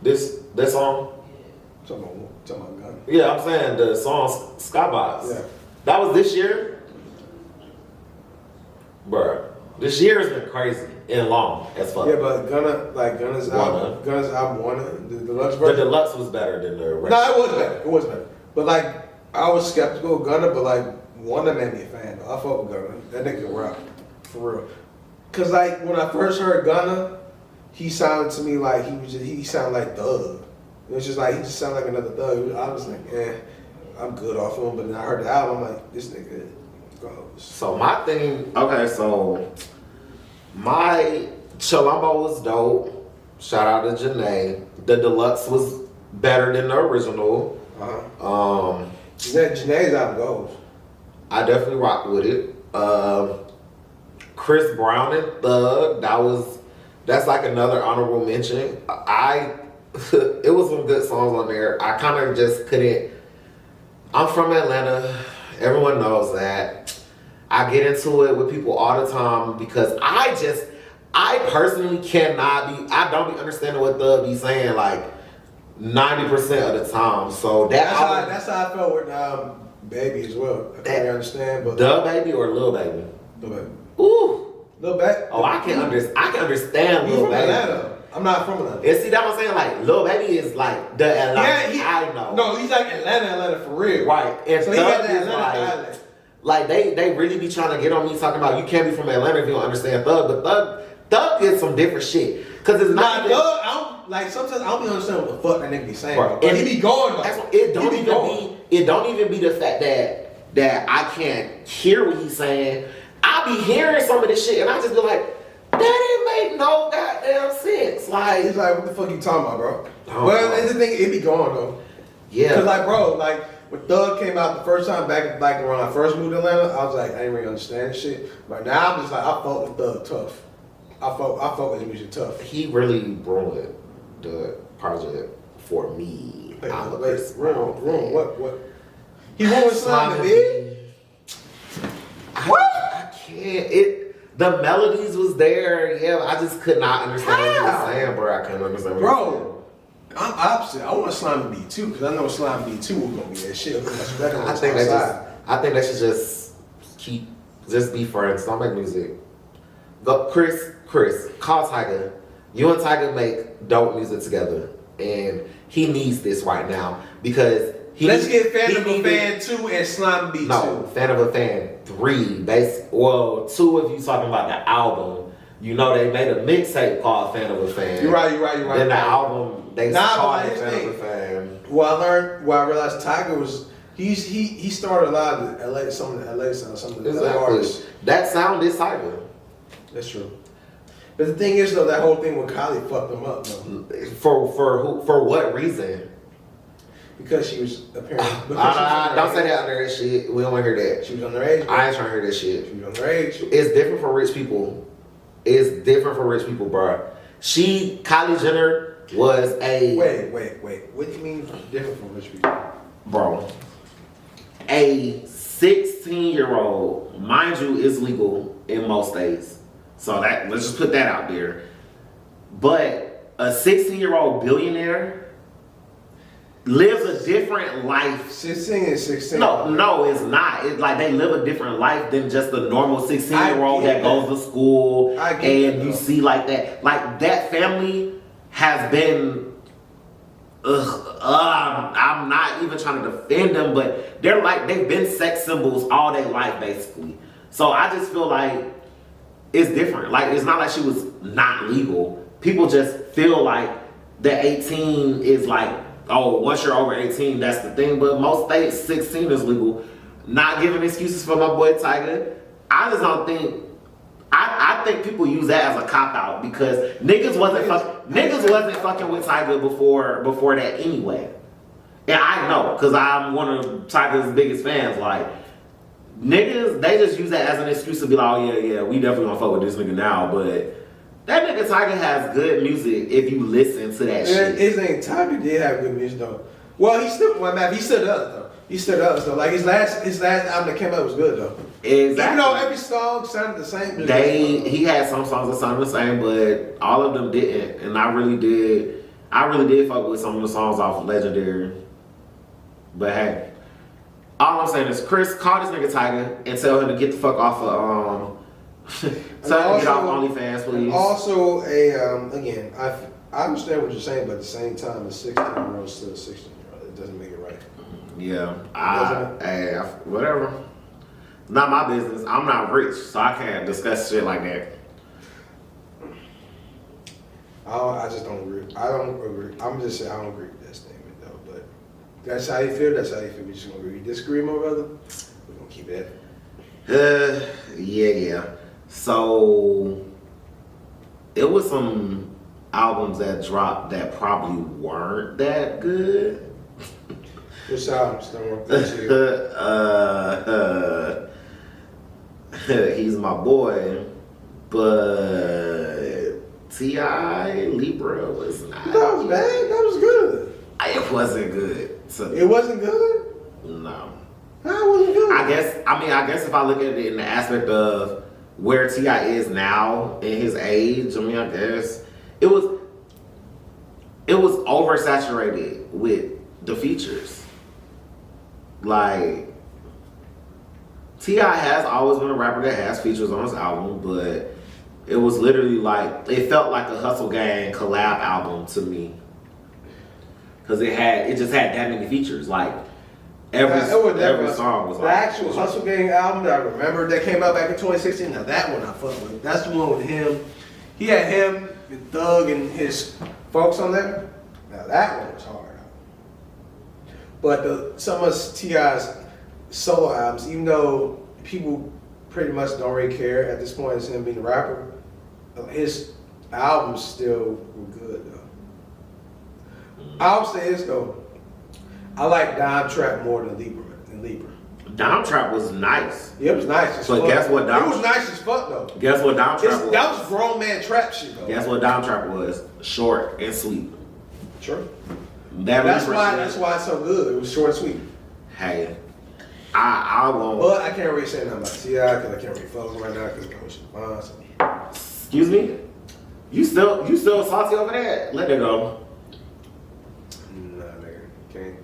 This song. Talking about gun. Yeah, I'm saying the song Skybox. Yeah. That was this year? Bruh. This year has been crazy and long as fuck. Yeah, but Gunna's album, the deluxe The version. deluxe was better than the rest. No, it was better. But like, I was skeptical of Gunna, but like, Wanda made me a fan. Though. I fuck with Gunna. That nigga can rap for real. Cause like when I first heard Gunna, he sounded to me like he sounded like Thug. It was just like he just sounded like another Thug. I was like, I'm good off of him. But then I heard the album, I'm like, this nigga goes. So my thing, okay, so my Chilombo was dope. Shout out to Janae. The deluxe was better than the original. Janae's album goes. I definitely rocked with it. Chris Brown and Thug, that's like another honorable mention. It was some good songs on there. I kind of just couldn't. I'm from Atlanta. Everyone knows that. I get into it with people all the time because I personally I don't be understanding what Thug be saying like 90% of the time. So That's how I felt with Baby as well. I can't understand, but the Baby or Lil Baby? Lil Baby. Ooh. Lil Baby. Oh, I can understand He's Lil from Baby. Atlanta. I'm not from Atlanta. And see, that what I'm saying, like, Lil Baby is like the Atlanta I know. No, he's like Atlanta for real. Right. And So he got Thug that is Atlanta dialect. like they really be trying to get on me talking about you can't be from Atlanta if you don't understand Thug, but Thug is some different shit. Cause it's not even, Thug, sometimes I don't be understanding what the fuck that nigga be saying. Right. But he be going though. It don't even be the fact that I can't hear what he's saying. I be hearing some of this shit and I just be like, that didn't make no goddamn sense. Like, He's like, what the fuck you talking about, bro? Oh, Well, bro. that's the thing, it be going though. yeah. Cause like, bro, like when Thug came out the first time back like when I first moved to Atlanta, I was like, I didn't really understand this shit. But now I'm just like, I fuck with Thug tough. I fuck with his music tough. He really ruined the project for me. I'm a Chris Brown fan. What? He ruined Slime and Big? I can't. The melodies was there. Yeah, I just could not understand what he was saying, bro. I couldn't understand what he was saying. Bro, I'm opposite. I want Slime and B2 because I know Slime and B2 was gonna be that shit. Much better than I think they should just be friends. Don't make music. Go, Chris, call Tiger. You and Tiger make dope music together, and he needs this right now because Let's get Fan of a Fan 2 and Slime B2. No, Fan of a Fan 3. 2 if you talking about the album. You know they made a mixtape called Fan of a Fan. You're right. Then the album they called it but Fan of a Fan. Well, I realized Tiger was he started a lot of the LA, some of the LA sound, some of the LA artists. That sound is Tiger. That's true. But the thing is though, that whole thing with Kylie fucked them up though. For what reason? Because she was apparently. Don't say that under that shit. We don't want to hear that. She was underage. I ain't trying to hear that shit. She was underage. It's different for rich people. Bro. Kylie Jenner was a... Wait. What do you mean different from rich people? Bro. A 16-year-old, mind you, is legal in most states. So let's just put that out there. But a 16-year-old billionaire lives a different life. 16 is 16. No, it's not. It's like they live a different life than just the normal 16-year-old that goes to school and you see like that. Like that family has been. I'm not even trying to defend them, but they've been sex symbols all their life, basically. So I just feel like it's different. Like, it's not like she was not legal. People just feel like the 18 is like, oh, once you're over 18, that's the thing. But most states, 16 is legal. Not giving excuses for my boy Tiger. I just don't think. I think people use that as a cop out because niggas wasn't fucking with Tiger before that anyway. And I know because I'm one of Tiger's biggest fans. Like, niggas, they just use that as an excuse to be like, oh yeah, we definitely gonna fuck with this nigga now. But that nigga Tiger has good music if you listen to that shit. His name Tiger did have good music though. Well, he stood up though. He stood up though. Like his last album that came out was good though. Exactly. Even though every song sounded the same. He had some songs that sounded the same, but all of them didn't. And I really did fuck with some of the songs off Legendary. But hey, all I'm saying is, Chris, call this nigga Tiger and tell him to get the fuck off of tell him to get off OnlyFans, please. Also, again, I understand what you're saying, but at the same time, a 16-year-old is still a 16-year-old. It doesn't make it right. Yeah, whatever. Not my business. I'm not rich, so I can't discuss shit like that. I just don't agree. I don't agree. I'm just saying I don't agree with that statement though. But that's how you feel. That's how you feel. We just gonna agree. Disagree, my brother. We're gonna keep it. Yeah. So it was some albums that dropped that probably weren't that good. Which albums don't work for you? He's my boy, but T.I. Libra was not. That was bad. That was good. It wasn't good. So, it wasn't good? No. How was it good? I guess if I look at it in the aspect of where T.I. is now in his age, I guess it was oversaturated with the features. Like, T.I. has always been a rapper that has features on his album, but it was literally like, it felt like a Hustle Gang collab album to me. Because it just had that many features. Like, every song was like... The actual Hustle Gang album that I remember that came out back in 2016, now that one I fuck with. That's the one with him. He had him, and Thug, and his folks on there. Now that one was hard. But some of T.I.'s solo albums, even though people pretty much don't really care at this point as him being a rapper, his albums still were good though. I'll say this though, I like Dime Trap more than Libra. Dime Trap was nice. Yeah, it was nice as fuck. But guess what? It was nice as fuck though. Guess what Dime Trap was? That was grown man trap shit though. Guess what Dime Trap was? Short and sweet. Sure. That's why it's so good. It was short and sweet. Hey, I won't. But I can't really say nothing about T.I. because I can't really focus right now because I'm Excuse me? You still salty over there? Let it go. Nah, nigga. Can't.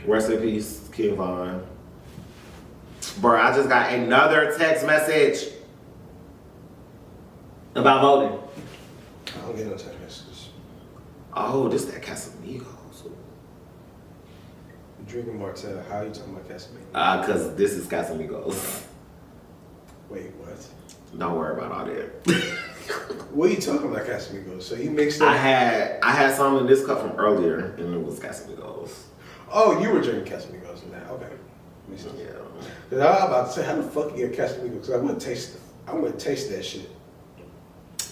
Rest in peace, King Von. Bro, I just got another text message about voting. I don't get no text messages. Oh, this that Casamigos. Drinking Martell. How are you talking about Casamigos? Because this is Casamigos. Wait, what? Don't worry about all that. What are you talking about, Casamigos? So you mixed it. I had some in this cup from earlier, and it was Casamigos. Oh, you were drinking Casamigos in that. Okay. Yeah. Because I was about to say, how the fuck you get Casamigos? Because I want to taste that shit.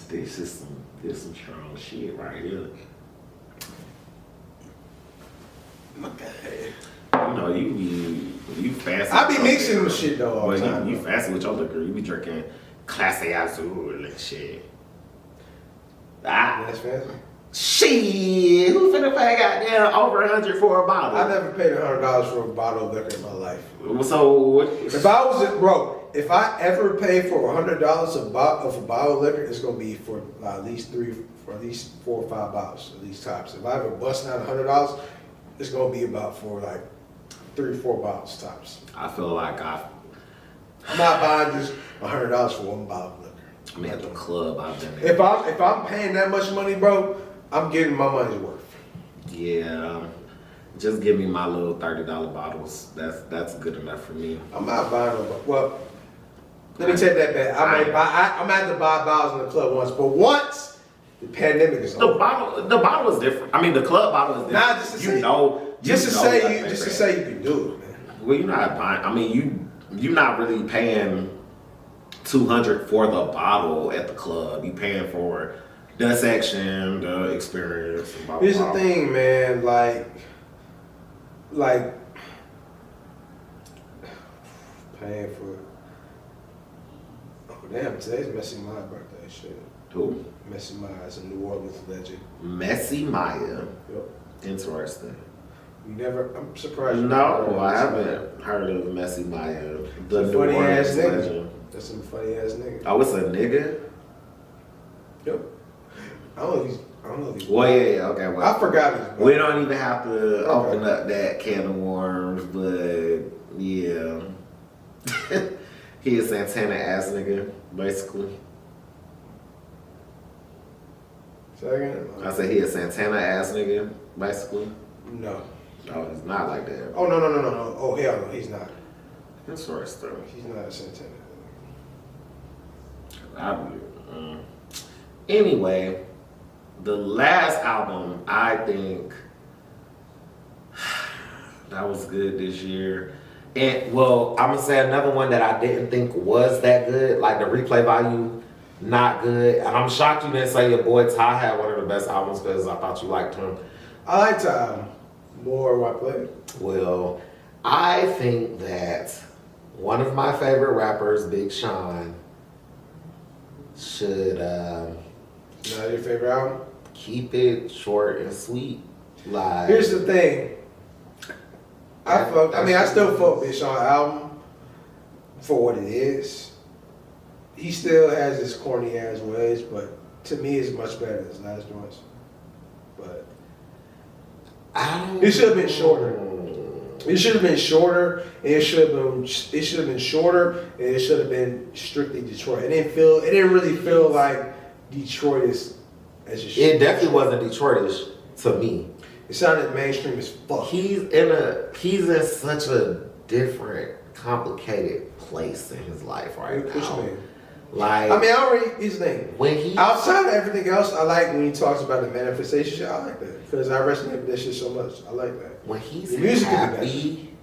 This is some strong shit right here. Okay. You know, you fancy. I be mixing with shit though all the time. You fancy with your liquor. You be drinking Clase Azul and shit. That's fancy. Shit, who finna pay goddamn over $100 for a bottle? I never paid $100 for a bottle of liquor in my life. So what? If I ever pay for $100 of a bottle of liquor, it's gonna be for at least 4 or 5 bottles, at least tops. If I ever bust out $100, it's gonna be about for like 3 or 4 bottles tops. I feel like I'm not buying just $100 for one bottle of liquor. I'm at the club. I've been there. If I'm paying that much money, bro, I'm getting my money's worth. Yeah. Just give me my little $30 bottles. That's good enough for me. I'm not buying no. Well, let me take that back. I'm gonna have to buy bottles in the club once, but once the pandemic is over. The bottle is different. I mean, the club bottle is different. Nah, just to say you can do it, man. Well, you're not buying. I mean, you're not really paying $200 for the bottle at the club. You paying for the section, the experience. And blah, Here's blah. the thing, man. Like paying for. Oh damn! Today's Messy Maya birthday. Shit. Who? Messy Maya is a New Orleans legend. Messy Maya. Yep. Interesting. You never. I'm surprised. You No, never I heard of haven't heard of Messy Maya. The New funny Orleans ass nigga. legend. That's some funny ass nigga. Oh, it's a nigga? Yep. I don't know if he's. Well, yeah, okay. Well, I forgot his. we don't even have to open up that can of worms, but yeah. He a Santana ass nigga, basically. Second. I said he a Santana ass nigga, basically. No. No, he's not like that. Oh no. Oh hell no, he's not. Interesting. He's not a Santana. Anyway, the last album, I think that was good this year. And well, I'm gonna say another one that I didn't think was that good, like the replay value, not good. And I'm shocked you didn't say your boy Ty had one of the best albums because I thought you liked him. I like Ty more when I play. Well, I think that one of my favorite rappers, Big Sean, should Not your favorite album? keep it short and sweet. Like, Here's the thing. I still fuck Big Sean album for what it is. He still has his corny ass ways, but to me, it's much better than his last joints. But it should have been shorter. It should have been shorter, and it should have been shorter, and it should have been strictly Detroit. It didn't really feel like Detroit is as it should. It definitely wasn't Detroitish to me. It sounded mainstream as fuck. He's in such a different, complicated place in his life right What you now. mean? Like, I mean, I already his name. when he Outside of everything else, I like when he talks about the manifestation shit. I like that because I resonate with that shit so much. I like that. when he's The music could be happy,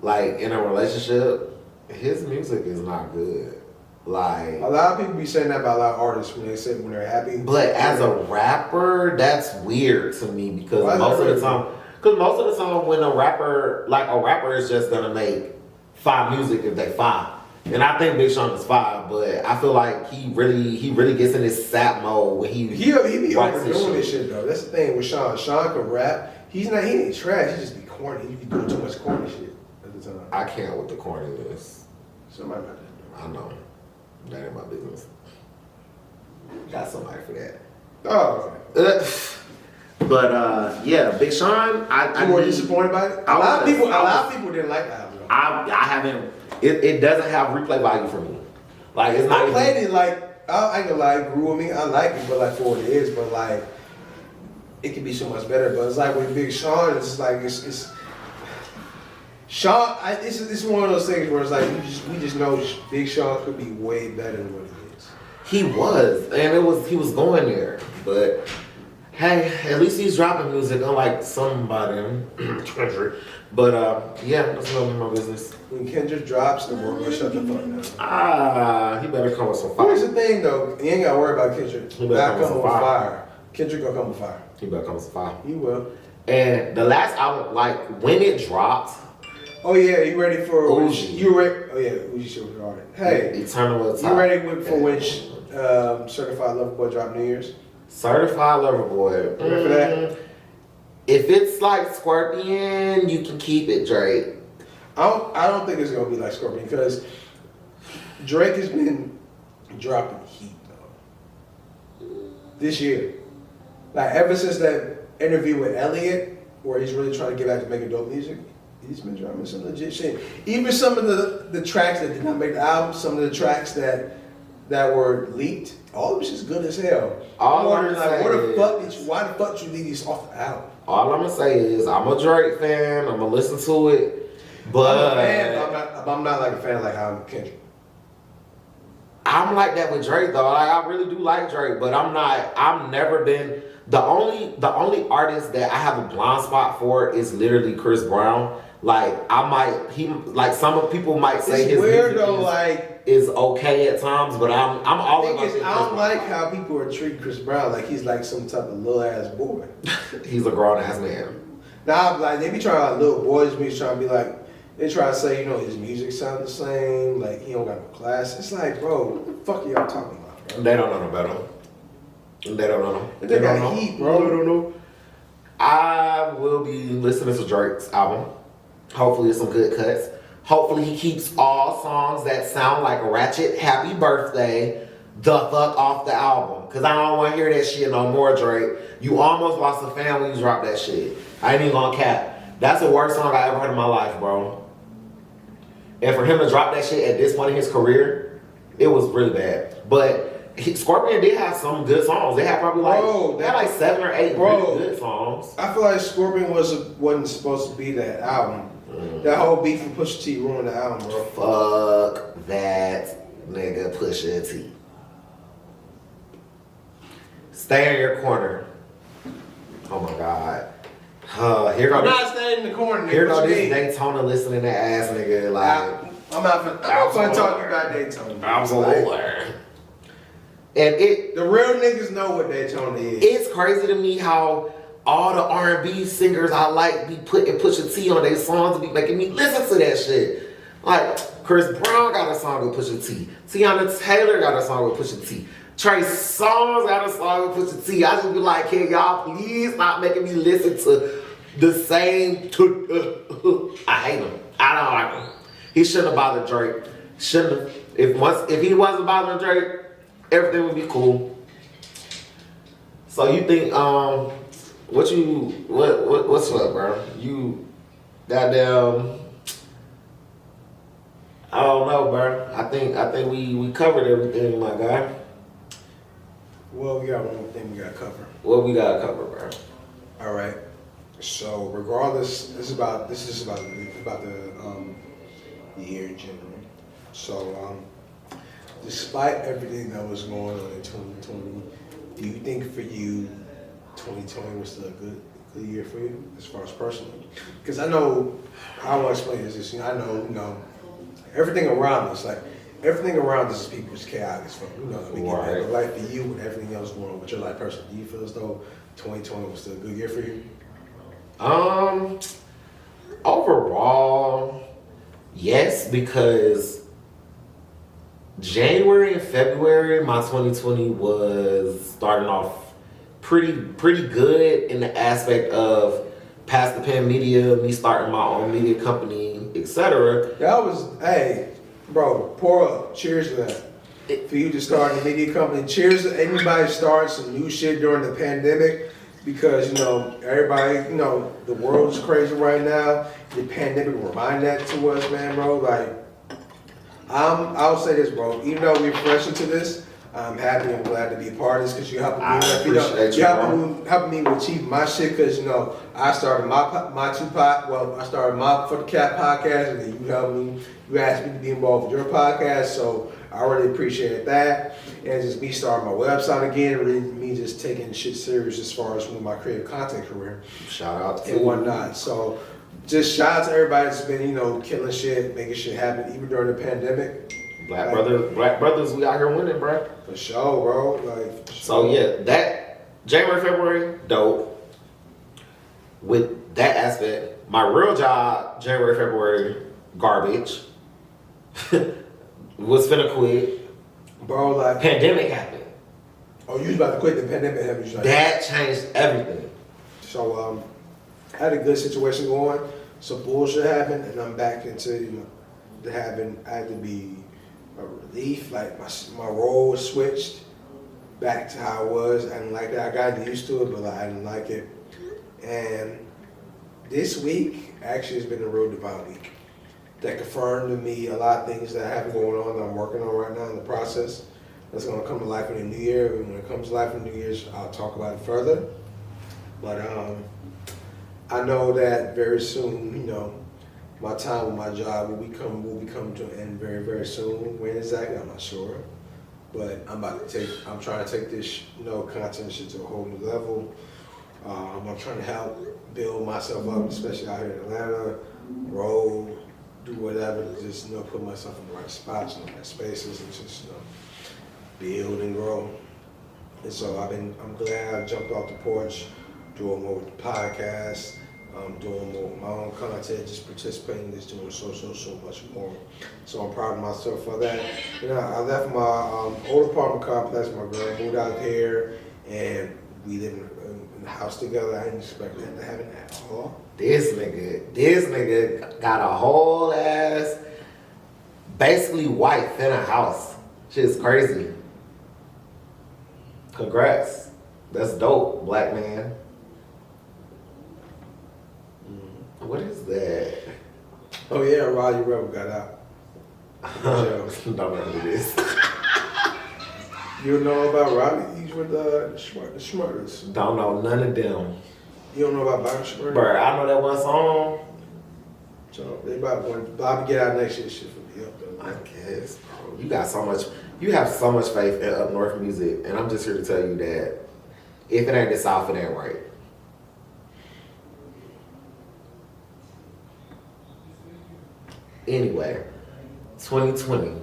like in a relationship, his music is not good. Like, A lot of people be saying that about a lot of artists when they're happy. but as a rapper, that's weird to me because Why is most that of the time when a rapper is just gonna make fire music if they fire. And I think Big Sean is fire, but I feel like he really gets in this sap mode when he He be writes overdoing this shit though. That's the thing with Sean. Sean can rap. He ain't trash. He just be corny. He be doing too much corny shit at the time. I can't with the corniness. Somebody about that. I know. That ain't my business. Got somebody for that. Oh, okay. But yeah, Big Sean, You were disappointed by it? A lot of people didn't like the album. I haven't. It doesn't have replay value for me. Like, it's not. I played it like I ain't gonna lie, it grew with me. I like it, but like for what it is, but like it could be so much better. But it's like with Big Sean, it's like it's Sean. It's one of those things where it's like we just know Big Sean could be way better than what he is. He was, and he was going there, but. Hey, at least he's dropping music, unlike somebody, Kendrick. But yeah, that's none of my business. When Kendrick drops, the world will shut the fuck down. He better come with some fire. Here's the thing, though. You ain't gotta worry about Kendrick. He better come with fire. Kendrick gonna come with fire. He better come with some fire. He will. And the last album, like when it dropped. Oh yeah, you ready for? Uzi. You ready? Oh yeah, Uzi shit was hard. Hey, Eternal. You ready for when Certified Lover Boy dropped New Year's? Certified Lover Boy. You ready for that? If it's like Scorpion, you can keep it, Drake. I don't think it's gonna be like Scorpion because Drake has been dropping heat though this year. Like ever since that interview with Elliot, where he's really trying to get back to making dope music, he's been dropping some legit shit. Even some of the tracks that did not make the album, some of the tracks that that were leaked, all of it's just good as hell. All I'm wondering, I'm like, saying why the fuck did you leave these off the album? All I'm gonna say is I'm a Drake fan. I'm gonna listen to it, but I'm a fan. I'm not like a fan like how I'm Kendrick. I'm like that with Drake though. Like, I really do like Drake, but I'm not. I've never been the only artist that I have a blind spot for is literally Chris Brown. Like some people might say It's his weird music though, is okay at times, but I'm always. I don't like how people are treating Chris Brown like he's like some type of little ass boy. He's a grown ass man. Now, like they be trying like little boys, be trying to be like they try to say his music sounds the same, like he don't got no class. It's like, bro, what the fuck are y'all talking about, bro? They don't know no better. They don't know. They got heat, bro. They don't know. I will be listening to Drake's album. Hopefully, it's some good cuts. Hopefully, he keeps all songs that sound like a ratchet happy birthday the fuck off the album. Because I don't want to hear that shit no more, Drake. You almost lost a fan when you dropped that shit. I ain't even gonna cap. That's the worst song I ever heard in my life, bro. And for him to drop that shit at this point in his career, it was really bad. But Scorpion did have some good songs. They had probably like 7 or 8 really good songs. I feel like Scorpion wasn't supposed to be that album. That whole beef with Pusha T ruined the album, bro. Fuck that nigga Pusha T. Stay in your corner. Oh my god. Here go I'm not staying in the corner. Here go this Daytona listening to ass nigga. Like I'm not gonna talk about Daytona. Absolutely. And the real niggas know what Daytona is. It's crazy to me how all the R&B singers I like be putting Pusha T on their songs and be making me listen to that shit. Like Chris Brown got a song with Pusha T. Tiana Taylor got a song with Pusha T. Trey Songz got a song with Pusha T. I just be like, can y'all please stop making me listen to the same? I hate him. I don't like him. He shouldn't have bothered Drake. Shouldn't have. If he wasn't bothering Drake, everything would be cool. So you think what's up, bro? You goddamn I don't know, bro. I think we covered everything, my guy. Well, we got one more thing we gotta cover. What we gotta cover, bro? All right. So regardless, this is about the year in general. So despite everything that was going on in 2020, do you think for you 2020 was still a good year for you as far as personally? Because I know how I want to explain this. I know everything around us, is people's chaotic as fuck. We get that. But like for you and everything else going on with your life personally, do you feel as though 2020 was still a good year for you? Overall, yes, because January and February, my 2020 was starting off pretty good in the aspect of past the pen media, me starting my own media company, etc. That was, hey, bro, pour up. Cheers to that. For you to start a media company. Cheers to anybody starting some new shit during the pandemic. Because, everybody, the world is crazy right now. The pandemic reminded that to us, man, bro. Like, I'll say this, bro. Even though we're fresh into this, I'm happy and glad to be a part of this because you helping me. Helping me achieve my shit because I started my two-pot. Well, I started my For the Cat podcast, and then you helped me. You asked me to be involved with your podcast, so I really appreciate that. And just me starting my website again, really me just taking shit serious as far as with my creative content career. Shout out to and whatnot. So just shout out to everybody that's been killing shit, making shit happen, even during the pandemic. Black brothers, we out here winning, bro. For sure, bro. Like, so yeah, that January, February, dope. With that aspect, my real job, January, February, garbage. Was finna quit. Bro, like pandemic happened. Oh, you was about to quit, the pandemic happened. That changed everything. So I had a good situation going. Some bullshit happened, and I'm back into I had to be a relief. Like my role was switched back to how it was. I didn't like that. I got used to it, but I didn't like it. And this week actually has been a real divine week. That confirmed to me a lot of things that I have going on that I'm working on right now in the process. that's gonna come to life in the new year. When it comes to life in the new year, I'll talk about it further. But I know that very soon, you know, my time with my job will become to an end very, very soon. When exactly, I'm not sure. But I'm trying to take this, you know, content shit to a whole new level. I'm trying to help build myself up, especially out here in Atlanta, roll, do whatever to just, you know, put myself in the right spots, in the right spaces, and just, you know, build and grow. And so I'm glad I jumped off the porch, doing more with the podcast, doing more with my own content, just participating, just doing so much more. So I'm proud of myself for that. You know, I left my old apartment complex, my girl moved out here, and we live in the house together. I didn't expect that to happen at all. This nigga got a whole ass, basically white finna house. Shit's crazy. Congrats. That's dope, black man. What is that? Oh yeah, Roddy Rebel got out. Don't know who it is. You know about Roddy? He's with the Schmurders. Don't know none of them. You don't know about Bobby Schmurder? Bruh, I know that one song. So they about when Bobby get out next year, shit for me up though. I guess, bro. You have so much faith in up north music, and I'm just here to tell you that if it ain't the South, it ain't right. Anyway, 2020.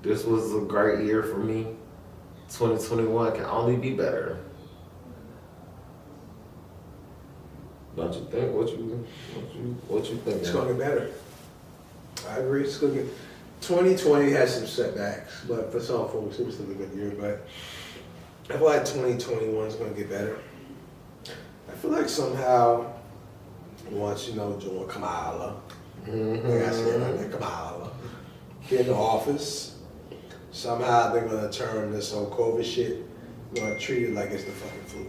This was a great year for me. 2021 can only be better. Don't you think? What you think? It's gonna get better. I agree. It's gonna get. 2020 had some setbacks, but for some folks, it was still a good year. But I feel like 2021 is gonna get better. I feel like somehow, once you know, doing Kamala, like I said, like Kamala, get in the office. Somehow they're gonna turn this whole COVID shit, gonna treat it like it's the fucking flu.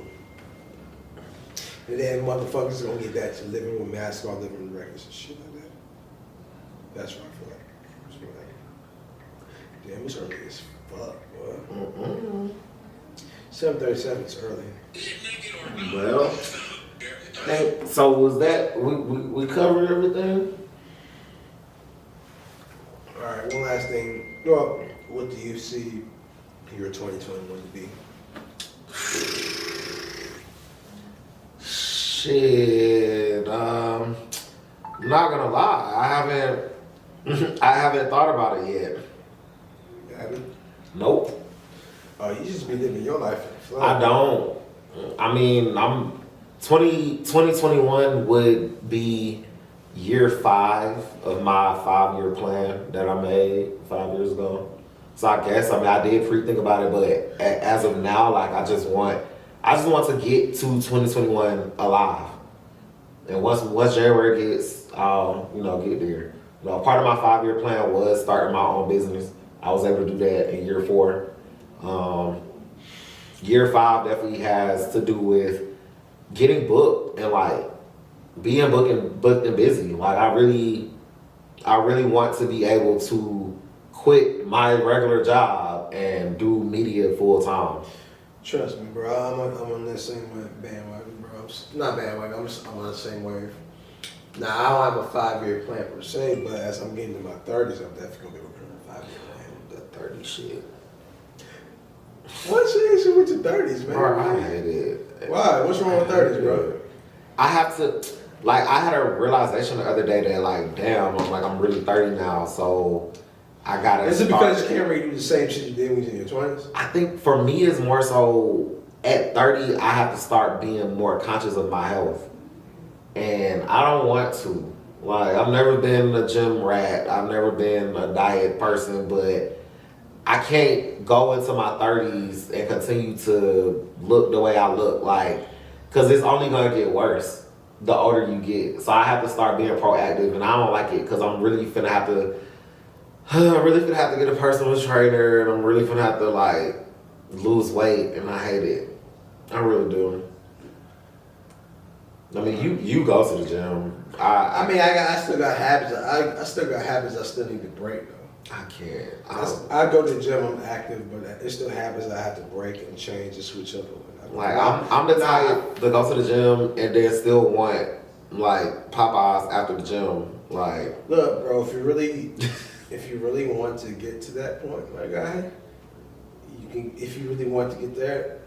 And then motherfuckers gonna get back to living with masks on, living with records and shit like that. That's what I feel like. Damn, it's early as fuck, boy. 7:37 is early. Well, so was that we covered everything? All right, one last thing. Well, what do you see your 2021 to be? Shit, I'm not gonna lie, I haven't thought about it yet. You haven't? Nope. Oh, you just be living your life. I don't. I mean, 2021 would be year 5 of my 5-year plan that I made 5 years ago. So I guess, I did pre-think about it, but as of now, like, I just want to get to 2021 alive. And once January gets, I'll, get there. Part of my 5-year plan was starting my own business. I was able to do that in year 4. Year 5 definitely has to do with getting booked and like being booked and busy. Like I really want to be able to quit my regular job and do media full time. Trust me, bro. I'm on that same bandwagon, bro. Not bandwagon. I'm on the same wave. Now I don't have a 5-year plan per se, but as I'm getting to my 30s, I'm definitely gonna be working on a 5-year plan. That 30 shit. What's the issue with your 30s, man? Bro, I hate it. Why? What's wrong with 30s, bro? I have to, I had a realization the other day that, damn, I'm really 30 now, so I gotta. Is it because you can't really do the same shit you did when you was in your 20s? I think for me, it's more so at 30, I have to start being more conscious of my health. And I don't want to. I've never been a gym rat. I've never been a diet person, but I can't go into my 30s and continue to look the way I look, because it's only going to get worse the older you get. So I have to start being proactive, and I don't like it because I'm really finna have to get a personal trainer, and I'm really finna have to, lose weight, and I hate it. I really do. I mean, you go to the gym. I still got habits. I still got habits I still need to break, though. I can't. I go to the gym, I'm active, but it still happens I have to break and change and switch up. Like I'm the type to go to the gym and then still want like Popeyes after the gym. Like, look, bro, if you really want to get to that point, my guy, you can. If you really want to get there,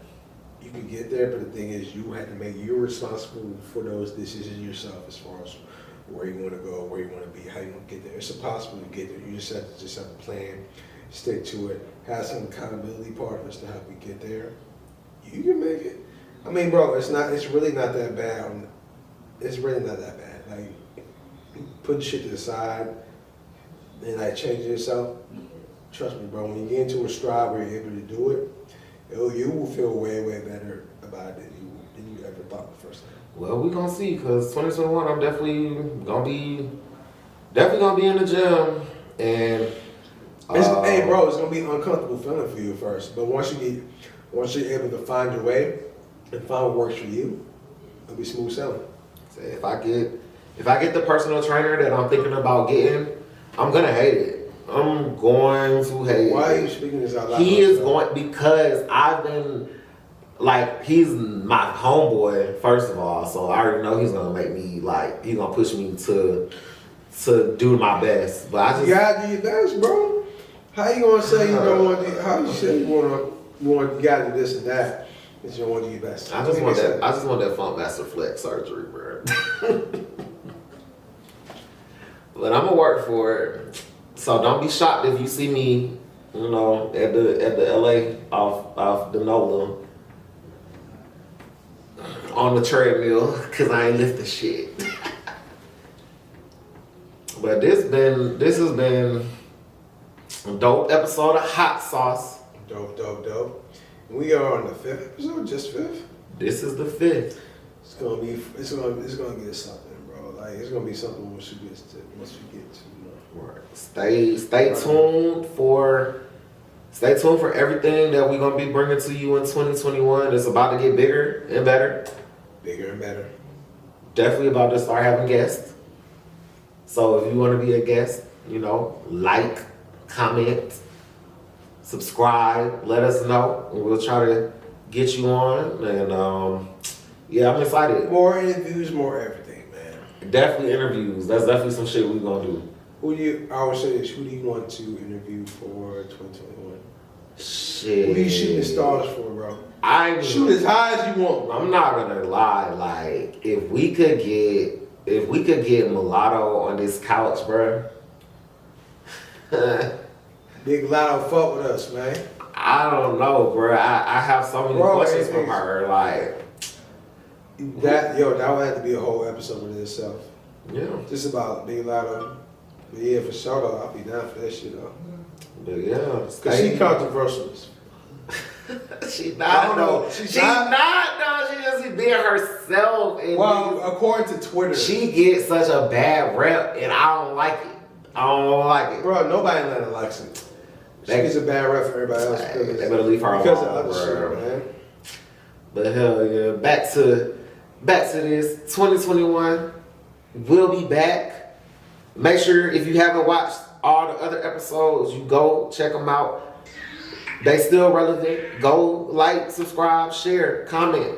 you can get there. But the thing is, you're responsible for those decisions yourself, as far as where you want to go, where you want to be, how you want to get there. It's impossible to get there. You just have to plan, stick to it, have some accountability partners to help you get there. You can make it. I mean, bro, it's really not that bad. It's really not that bad. Like, putting shit to the side and like changing yourself. Trust me, bro. When you get into a stride where you're able to do it, you will feel way, way better about it than you ever thought the first time. well, we gonna see, cause 2021, I'm definitely gonna be in the gym, and Hey, bro, it's gonna be an uncomfortable feeling for you at first, but once you're able to find your way and find what works for you, it'll be smooth sailing. if I get the personal trainer that I'm thinking about getting, I'm gonna hate it. I'm going to hate it. Why are you speaking this out loud? He is going because I've been like, he's my homeboy first of all, so I already know he's gonna make me like, he's gonna push me to do my best. But I just, you gotta do your best, bro. How you gonna say you don't want to? How you say you gotta do this and that? Because you don't want to do your best. I just want that Funk Master Flex surgery, bro. But I'm gonna work for it. So don't be shocked if you see me, you know, at the LA off the NOLA on the treadmill, cause I ain't lifting shit. But this has been a dope episode of Hot Sauce. Dope. We are on the 5th episode, just 5th. This is the 5th. It's gonna get us something, bro. Like, it's gonna be something once we get to, you know. Right. Stay tuned for everything that we're gonna be bringing to you in 2021. It's about to get bigger and better. Bigger and better. Definitely about to start having guests. So if you want to be a guest, you know, like, comment, subscribe, let us know, and we'll try to get you on. And yeah, I'm excited. More interviews, more everything, man. Definitely interviews. That's definitely some shit we're gonna do. I always say this, who do you want to interview for 2021? Shit. Who do you shoot the stars for, bro? I shoot as high as you want, bro. I'm not gonna lie. Like, if we could get Mulatto on this couch, bro. Big Lotto fuck with us, man. I don't know, bro. I have so many questions from her. Like, that would have to be a whole episode in itself. yeah. Just about Big Lotto. But yeah, for sure though, I'll be down for that shit though. But yeah, Cause she controversial. She not though. She's not though. She just being herself. And well, according to Twitter, she gets such a bad rep, and I don't like it. I don't like it, bro. Nobody in Atlanta likes it. She gets a bad rep for everybody else. They better leave her alone, because of other shit, man. But hell yeah, back to this 2021. We'll be back. Make sure if you haven't watched all the other episodes, you go check them out. They still relevant. Go like, subscribe, share, comment.